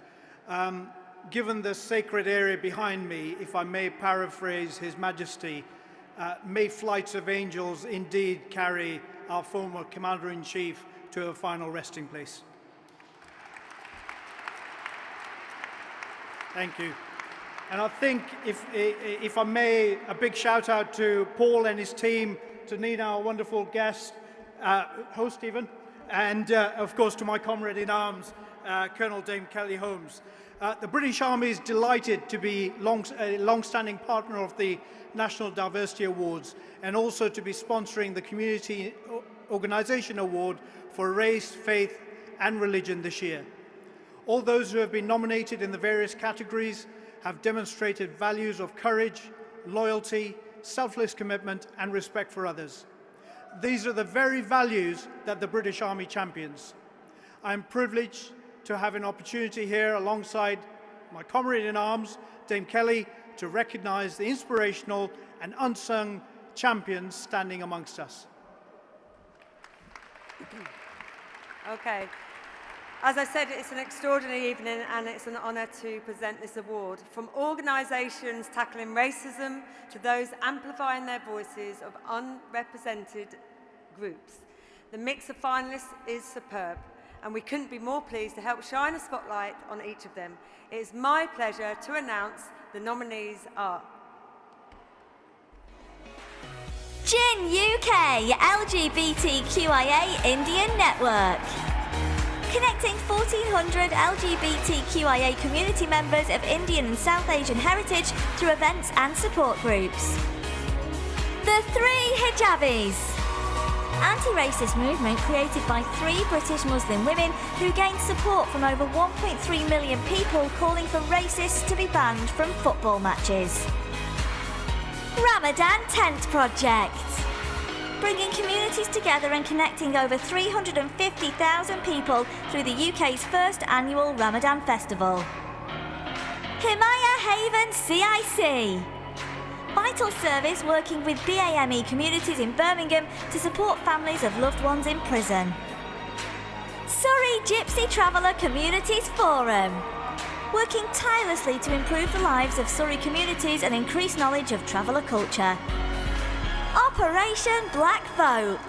Given the sacred area behind me, if I may paraphrase His Majesty, may flights of angels indeed carry our former Commander-in-Chief to her final resting place. Thank you. And I think, if I may, a big shout out to Paul and his team, to Nina, our wonderful guest, host Stephen, and of course to my comrade in arms, Colonel Dame Kelly Holmes. The British Army is delighted to be a long-standing partner of the National Diversity Awards and also to be sponsoring the Community Organisation Award for Race, Faith and Religion this year. All those who have been nominated in the various categories have demonstrated values of courage, loyalty, selfless commitment and respect for others. These are the very values that the British Army champions. I am privileged to have an opportunity here alongside my comrade in arms, Dame Kelly, to recognise the inspirational and unsung champions standing amongst us. Okay. As I said, it's an extraordinary evening and it's an honour to present this award. From organisations tackling racism to those amplifying their voices of unrepresented groups. The mix of finalists is superb and we couldn't be more pleased to help shine a spotlight on each of them. It is my pleasure to announce the nominees are GIN UK LGBTQIA Indian Network. Connecting 1,400 LGBTQIA community members of Indian and South Asian heritage through events and support groups. The Three Hijabis. Anti-racist movement created by 3 British Muslim women who gained support from over 1.3 million people calling for racists to be banned from football matches. Ramadan Tent Project. Bringing communities together and connecting over 350,000 people through the UK's first annual Ramadan Festival. Himaya Haven CIC. Vital service working with BAME communities in Birmingham to support families of loved ones in prison. Surrey Gypsy Traveller Communities Forum. Working tirelessly to improve the lives of Surrey communities and increase knowledge of traveller culture. Operation Black Vote.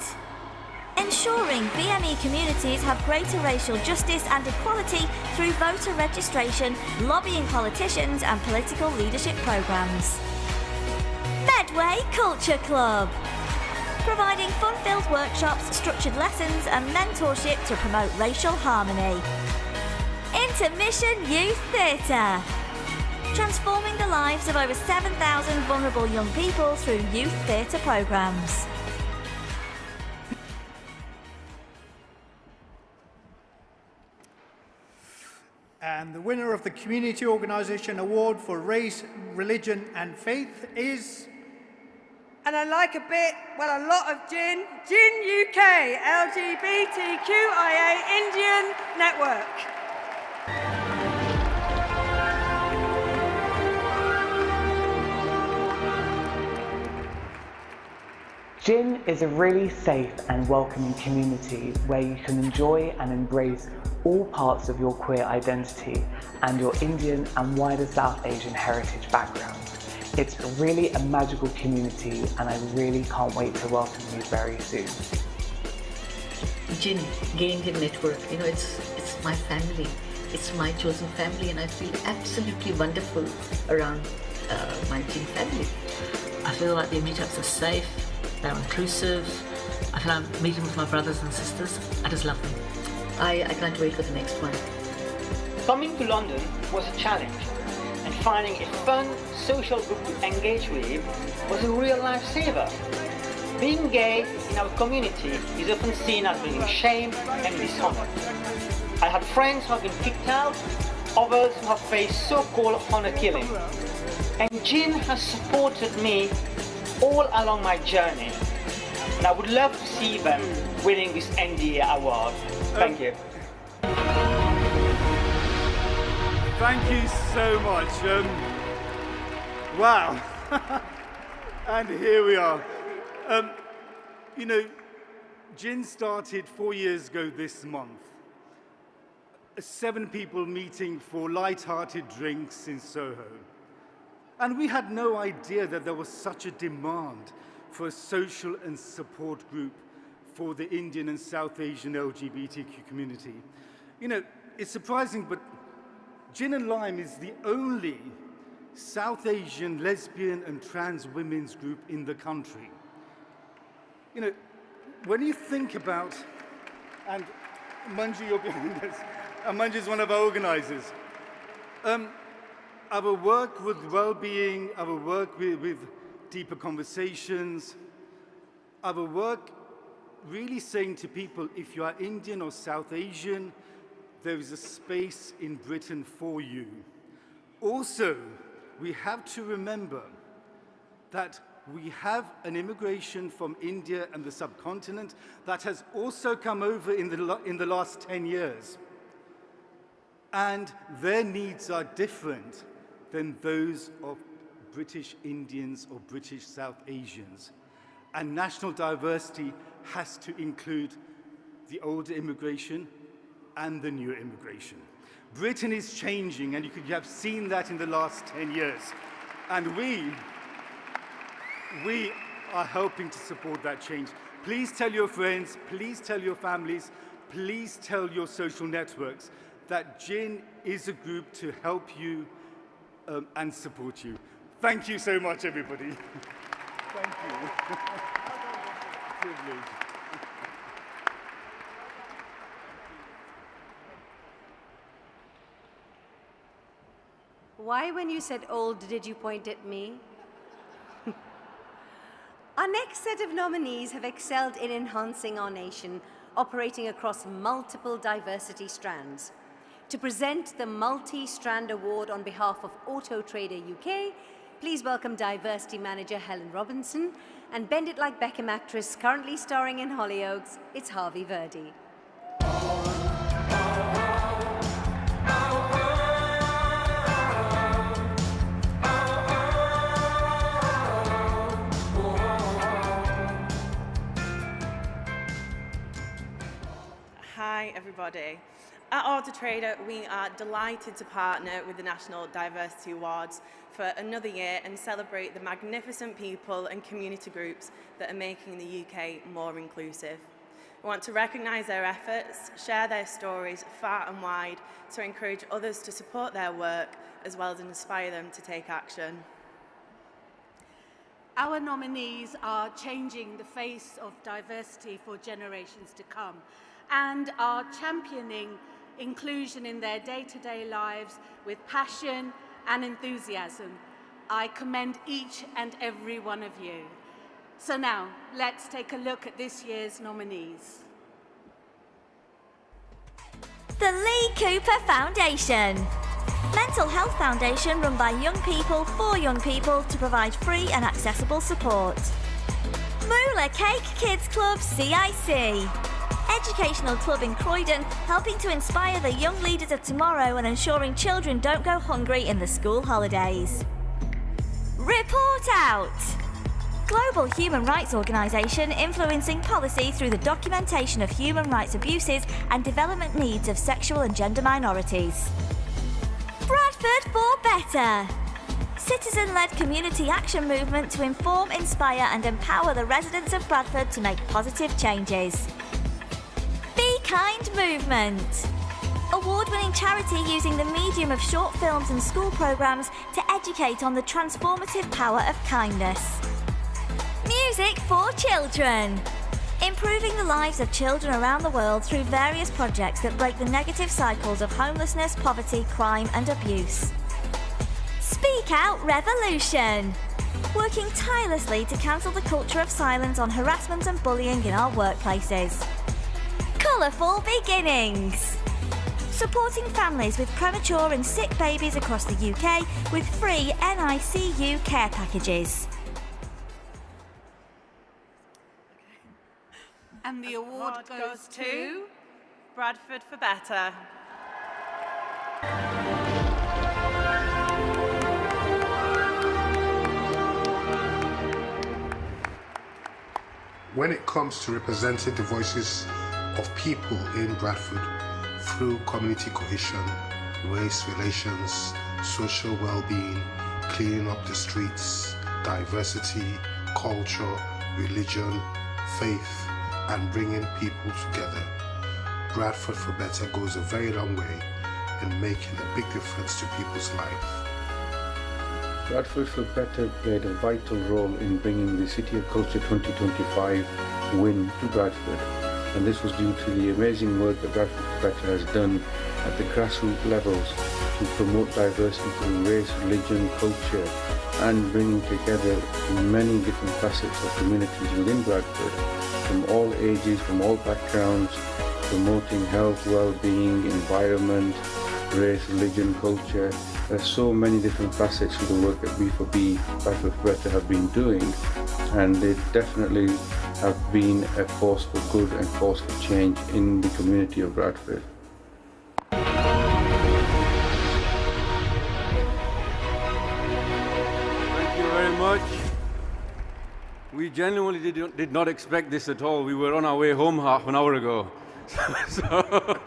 Ensuring BME communities have greater racial justice and equality through voter registration, lobbying politicians and political leadership programmes. Medway Culture Club, providing fun-filled workshops, structured lessons and mentorship to promote racial harmony. Intermission Youth Theatre, transforming the lives of over 7,000 vulnerable young people through youth theatre programmes. And the winner of the Community Organisation Award for Race, Religion and Faith is... And I like a lot of Gin UK, LGBTQIA Indian Network. Gin is a really safe and welcoming community where you can enjoy and embrace all parts of your queer identity and your Indian and wider South Asian heritage background. It's really a magical community and I really can't wait to welcome you very soon. Gin, Gay Indian Network, you know, it's my family. It's my chosen family and I feel absolutely wonderful around my Gin family. I feel like the meetups are safe, they're inclusive. I feel I'm meeting with my brothers and sisters. I just love them. I can't wait for the next one. Coming to London was a challenge, and finding a fun social group to engage with was a real lifesaver. Being gay in our community is often seen as bringing shame and dishonor. I had friends who have been kicked out, others who have faced so-called honor killing. And Gin has supported me all along my journey. And I would love to see them winning this NDA award. Thank you. Thank you so much. Wow. And here we are. You know, Gin started 4 years ago this month. 7 people meeting for light-hearted drinks in Soho. And we had no idea that there was such a demand for a social and support group for the Indian and South Asian LGBTQ community. You know, it's surprising, but Gin and Lime is the only South Asian lesbian and trans women's group in the country. You know, when you think about, and Manju, you're behind us, and Manju is one of our organizers. Our work with well-being, our work with deeper conversations, our work really saying to people, if you are Indian or South Asian, there is a space in Britain for you. Also, we have to remember that we have an immigration from India and the subcontinent that has also come over in the last 10 years. And their needs are different than those of British Indians or British South Asians. And national diversity has to include the older immigration and the newer immigration. Britain is changing, and you have seen that in the last 10 years. And we are helping to support that change. Please tell your friends, please tell your families, please tell your social networks that Gin is a group to help you and support you. Thank you so much, everybody. Thank you. Privilege. Why, when you said old, did you point at me? Our next set of nominees have excelled in enhancing our nation, operating across multiple diversity strands. To present the Multi-Strand Award on behalf of Auto Trader UK, please welcome Diversity Manager Helen Robinson and Bend It Like Beckham actress currently starring in Hollyoaks, it's Harvey Verdi. Hi everybody. At Auto Trader, we are delighted to partner with the National Diversity Awards for another year and celebrate the magnificent people and community groups that are making the UK more inclusive. We want to recognise their efforts, share their stories far and wide to encourage others to support their work as well as inspire them to take action. Our nominees are changing the face of diversity for generations to come and are championing inclusion in their day-to-day lives with passion and enthusiasm. I commend each and every one of you. So now, let's take a look at this year's nominees. The Lee Cooper Foundation. Mental Health Foundation run by young people for young people to provide free and accessible support. Moolah Cake Kids Club CIC. Educational club in Croydon, helping to inspire the young leaders of tomorrow and ensuring children don't go hungry in the school holidays. Report Out. Global human rights organisation influencing policy through the documentation of human rights abuses and development needs of sexual and gender minorities. Bradford for Better. Citizen-led community action movement to inform, inspire and empower the residents of Bradford to make positive changes. Be Kind Movement. Award-winning charity using the medium of short films and school programmes to educate on the transformative power of kindness. Music for Children. Improving the lives of children around the world through various projects that break the negative cycles of homelessness, poverty, crime and abuse. Speak Out Revolution. Working tirelessly to cancel the culture of silence on harassment and bullying in our workplaces. Colourful Beginnings. Supporting families with premature and sick babies across the UK with free NICU care packages. And the award goes to Bradford for Better. When it comes to representing the voices of people in Bradford through community cohesion, race relations, social well-being, cleaning up the streets, diversity, culture, religion, faith, and bringing people together, Bradford for Better goes a very long way in making a big difference to people's lives. Bradford for Better played a vital role in bringing the City of Culture 2025 win to Bradford, and this was due to the amazing work that Bradford for Better has done at the grassroots levels to promote diversity through race, religion, culture, and bringing together many different facets of communities within Bradford, from all ages, from all backgrounds, promoting health, well-being, environment, race, religion, culture. There are so many different facets to the work that B4B, Bradford for Better, have been doing, and they definitely have been a force for good and force for change in the community of Bradford. Thank you very much. We genuinely did not expect this at all. We were on our way home half an hour ago. So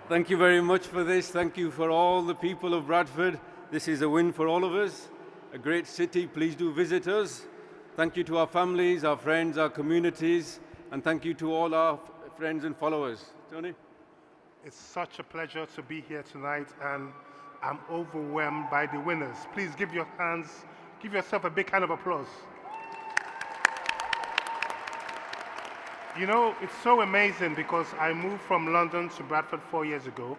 thank you very much for this. Thank you for all the people of Bradford. This is a win for all of us. A great city. Please do visit us. Thank you to our families, our friends, our communities, and thank you to all our friends and followers. Tony? It's such a pleasure to be here tonight, and I'm overwhelmed by the winners. Please give yourself a big hand of applause. You know, it's so amazing because I moved from London to Bradford 4 years ago,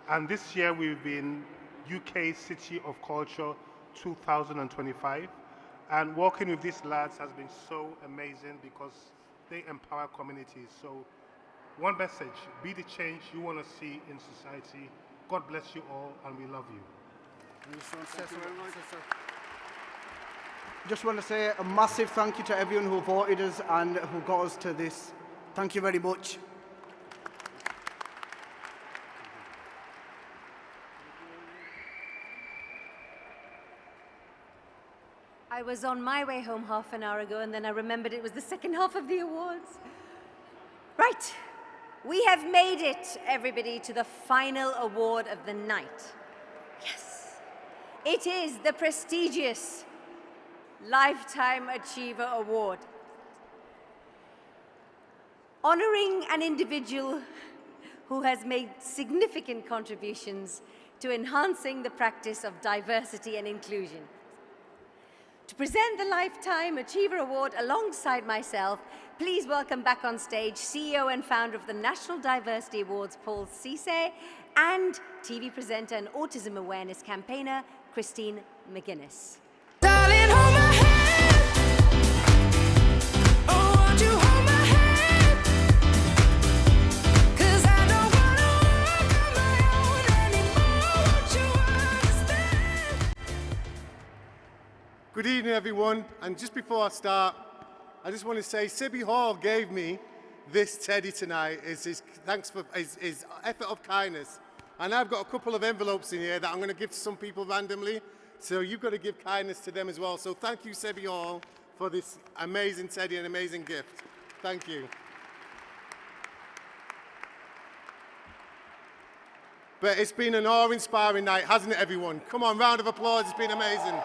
and this year we've been UK City of Culture 2025, and working with these lads has been so amazing because they empower communities. So one message: be the change you want to see in society. God bless you all, and we love you. Just want to say a massive thank you to everyone who voted us and who got us to this. Thank you very much. I was on my way home half an hour ago, and then I remembered it was the second half of the awards. Right, we have made it, everybody, to the final award of the night. Yes, it is the prestigious Lifetime Achiever Award. honoring an individual who has made significant contributions to enhancing the practice of diversity and inclusion. To present the Lifetime Achiever Award alongside myself, please welcome back on stage CEO and founder of the National Diversity Awards, Paul Sesay, and TV presenter and autism awareness campaigner, Christine McGuinness. Darling, hold my hand. Oh, won't you hold my hand? 'Cause I don't wanna walk on my own anymore. Won't you understand? Good evening, everyone. And just before I start, I just want to say Sibby Hall gave me this teddy tonight. Thanks for his effort of kindness. And I've got a couple of envelopes in here that I'm going to give to some people randomly. So you've got to give kindness to them as well. So thank you, Sibby Hall, for this amazing teddy and amazing gift. Thank you. But it's been an awe-inspiring night, hasn't it, everyone? Come on, round of applause. It's been amazing.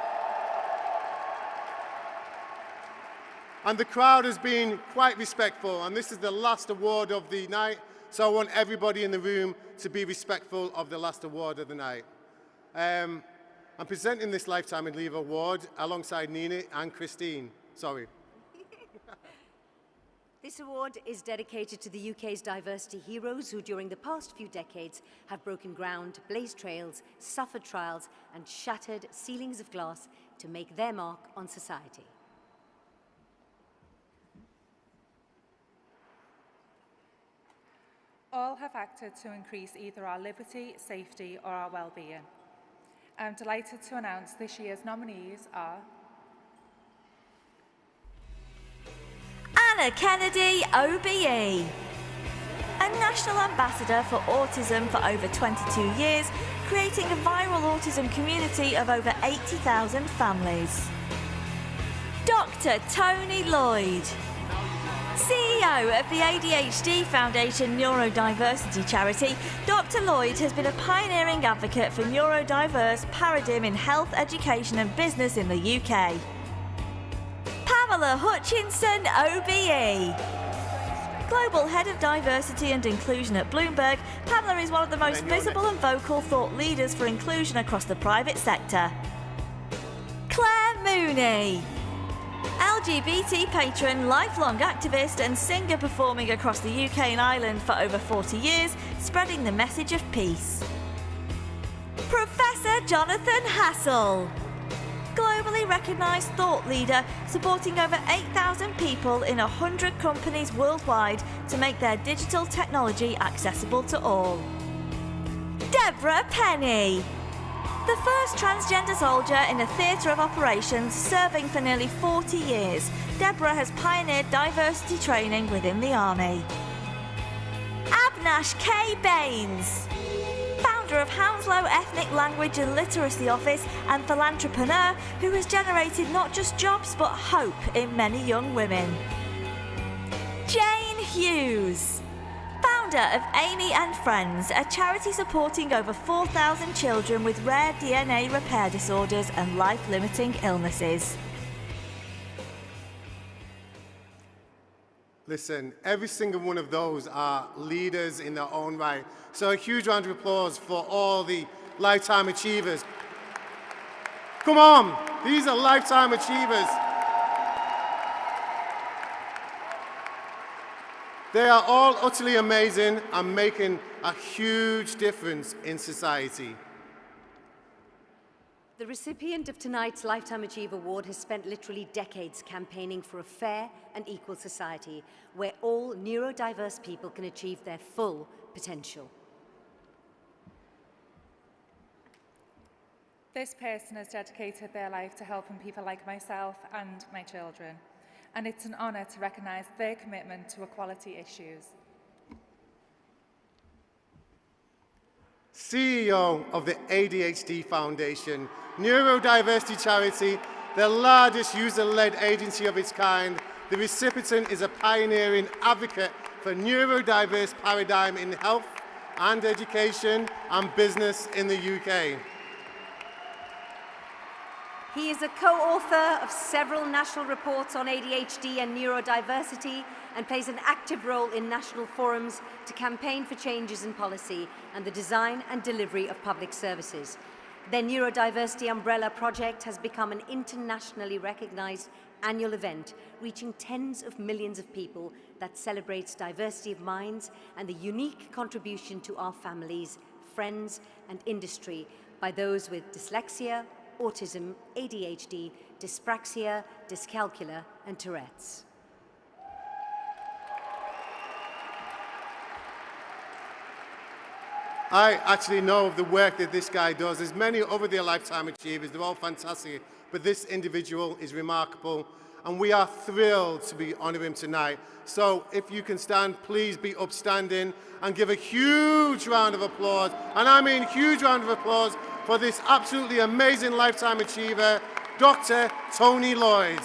And the crowd has been quite respectful. And this is the last award of the night. So I want everybody in the room to be respectful of the last award of the night. I'm presenting this Lifetime Achiever Award alongside Nina and Christine. Sorry. This award is dedicated to the UK's diversity heroes who during the past few decades have broken ground, blazed trails, suffered trials and shattered ceilings of glass to make their mark on society. All have acted to increase either our liberty, safety or our well-being. I'm delighted to announce this year's nominees are Anna Kennedy, OBE. A National Ambassador for Autism for over 22 years, creating a viral autism community of over 80,000 families. Dr. Tony Lloyd. CEO of the ADHD Foundation Neurodiversity Charity, Dr. Lloyd has been a pioneering advocate for neurodiverse paradigm in health, education and business in the UK. Pamela Hutchinson, OBE. Global Head of Diversity and Inclusion at Bloomberg, Pamela is one of the most visible and vocal thought leaders for inclusion across the private sector. Claire Mooney. LGBT patron, lifelong activist and singer performing across the UK and Ireland for over 40 years, spreading the message of peace. Professor Jonathan Hassel. Globally recognised thought leader, supporting over 8,000 people in 100 companies worldwide to make their digital technology accessible to all. Deborah Penny. The first transgender soldier in a theatre of operations, serving for nearly 40 years, Deborah has pioneered diversity training within the Army. Abnash K. Baines. Founder of Hounslow Ethnic Language and Literacy Office and philanthropreneur who has generated not just jobs but hope in many young women. Jane Hughes. Founder of Amy and Friends, a charity supporting over 4,000 children with rare DNA repair disorders and life-limiting illnesses. Listen, every single one of those are leaders in their own right. So a huge round of applause for all the Lifetime Achievers. Come on, these are Lifetime Achievers. They are all utterly amazing and making a huge difference in society. The recipient of tonight's Lifetime Achiever Award has spent literally decades campaigning for a fair and equal society where all neurodiverse people can achieve their full potential. This person has dedicated their life to helping people like myself and my children, and it's an honour to recognise their commitment to equality issues. CEO of the ADHD Foundation, neurodiversity charity, the largest user-led agency of its kind, the recipient is a pioneering advocate for neurodiverse paradigm in health and education and business in the UK. He is a co-author of several national reports on ADHD and neurodiversity and plays an active role in national forums to campaign for changes in policy and the design and delivery of public services. Their Neurodiversity Umbrella project has become an internationally recognized annual event reaching tens of millions of people that celebrates diversity of minds and the unique contribution to our families, friends and industry by those with dyslexia, autism, ADHD, dyspraxia, dyscalculia and Tourette's. I actually know of the work that this guy does. There's many other their lifetime achievers. They're all fantastic. But this individual is remarkable. And we are thrilled to be honoring him tonight. So if you can stand, please be upstanding and give a huge round of applause. And I mean huge round of applause for this absolutely amazing lifetime achiever, Dr. Tony Lloyd.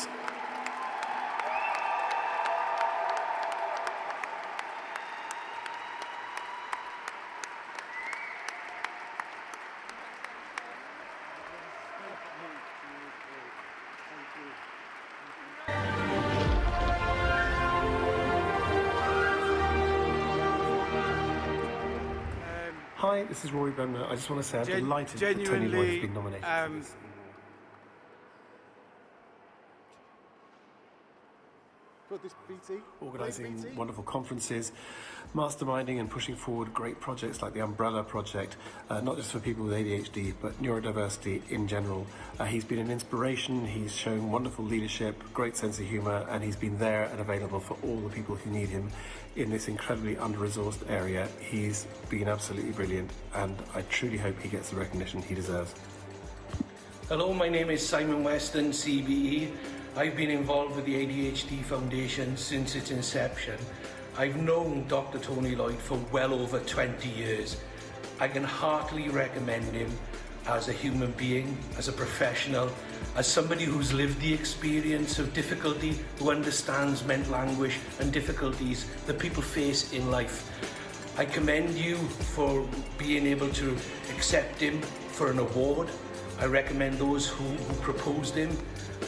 Hi, this is Rory Bremner. I just want to say I'm delighted that Tony Lloyd has been nominated for this. Put this BT. Organising wonderful conferences, masterminding and pushing forward great projects like the Umbrella Project, not just for people with ADHD, but neurodiversity in general. He's been an inspiration, he's shown wonderful leadership, great sense of humour, and he's been there and available for all the people who need him in this incredibly under-resourced area. He's been absolutely brilliant, and I truly hope he gets the recognition he deserves. Hello, my name is Simon Weston, CBE. I've been involved with the ADHD Foundation since its inception. I've known Dr. Tony Lloyd for well over 20 years. I can heartily recommend him as a human being, as a professional, as somebody who's lived the experience of difficulty, who understands mental anguish and difficulties that people face in life. I commend you for being able to accept him for an award. I recommend those who proposed him,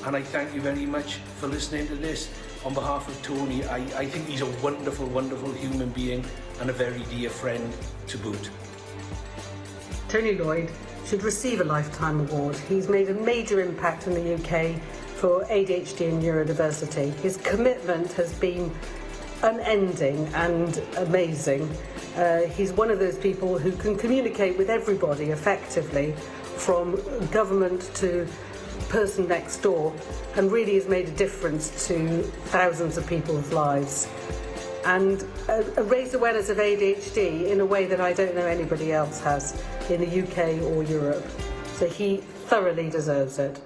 and I thank you very much for listening to this. On behalf of Tony, I think he's a wonderful, wonderful human being and a very dear friend to boot. Tony Lloyd should receive a Lifetime Award. He's made a major impact in the UK for ADHD and neurodiversity. His commitment has been unending and amazing. He's one of those people who can communicate with everybody effectively, from government to person next door, and really has made a difference to thousands of people's lives and raised awareness of ADHD in a way that I don't know anybody else has in the UK or Europe. So he thoroughly deserves it.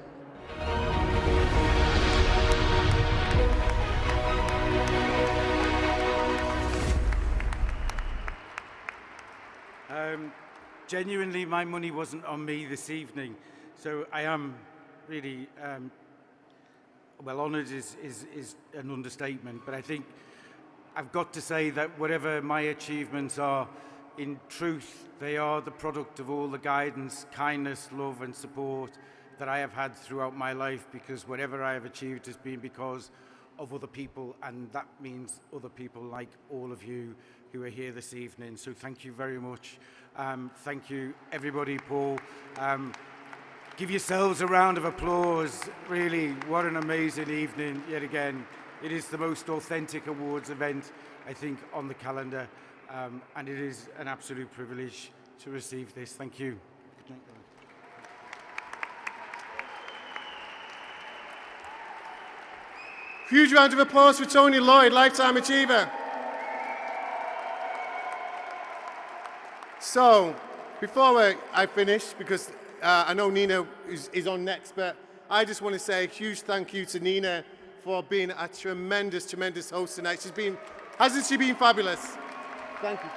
Genuinely, my money wasn't on me this evening, so I am really, well, honoured is an understatement, but I think I've got to say that whatever my achievements are, in truth, they are the product of all the guidance, kindness, love and support that I have had throughout my life, because whatever I have achieved has been because of other people, and that means other people like all of you who are here this evening. So thank you very much. Thank you, everybody. Paul, give yourselves a round of applause. Really, what an amazing evening yet again. It is the most authentic awards event, I think, on the calendar, and it is an absolute privilege to receive this. Thank you. Good night, guys. Huge round of applause for Tony Lloyd, Lifetime Achiever. So, before I finish, because I know Nina is on next, but I just want to say a huge thank you to Nina for being a tremendous, tremendous host tonight. Hasn't she been fabulous? Thank you.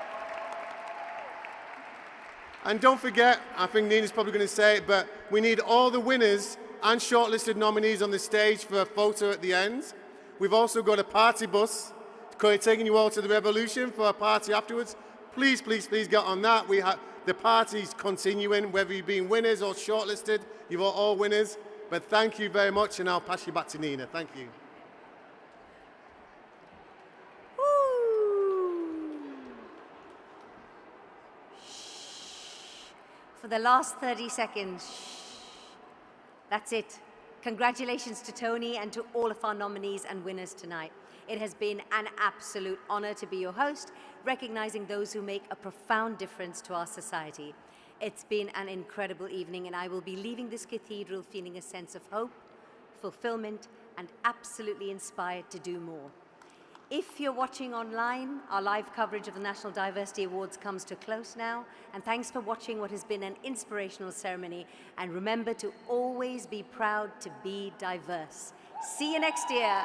And don't forget, I think Nina's probably going to say it, but we need all the winners and shortlisted nominees on the stage for a photo at the end. We've also got a party bus taking you all to the Revolution for a party afterwards. Please, please, please get on that. The party's continuing, whether you've been winners or shortlisted, you're all winners. But thank you very much, and I'll pass you back to Nina. Thank you. For the last 30 seconds, that's it. Congratulations to Tony and to all of our nominees and winners tonight. It has been an absolute honor to be your host, recognizing those who make a profound difference to our society. It's been an incredible evening, and I will be leaving this cathedral feeling a sense of hope, fulfillment, and absolutely inspired to do more. If you're watching online, our live coverage of the National Diversity Awards comes to a close now, and thanks for watching what has been an inspirational ceremony, and remember to always be proud to be diverse. See you next year.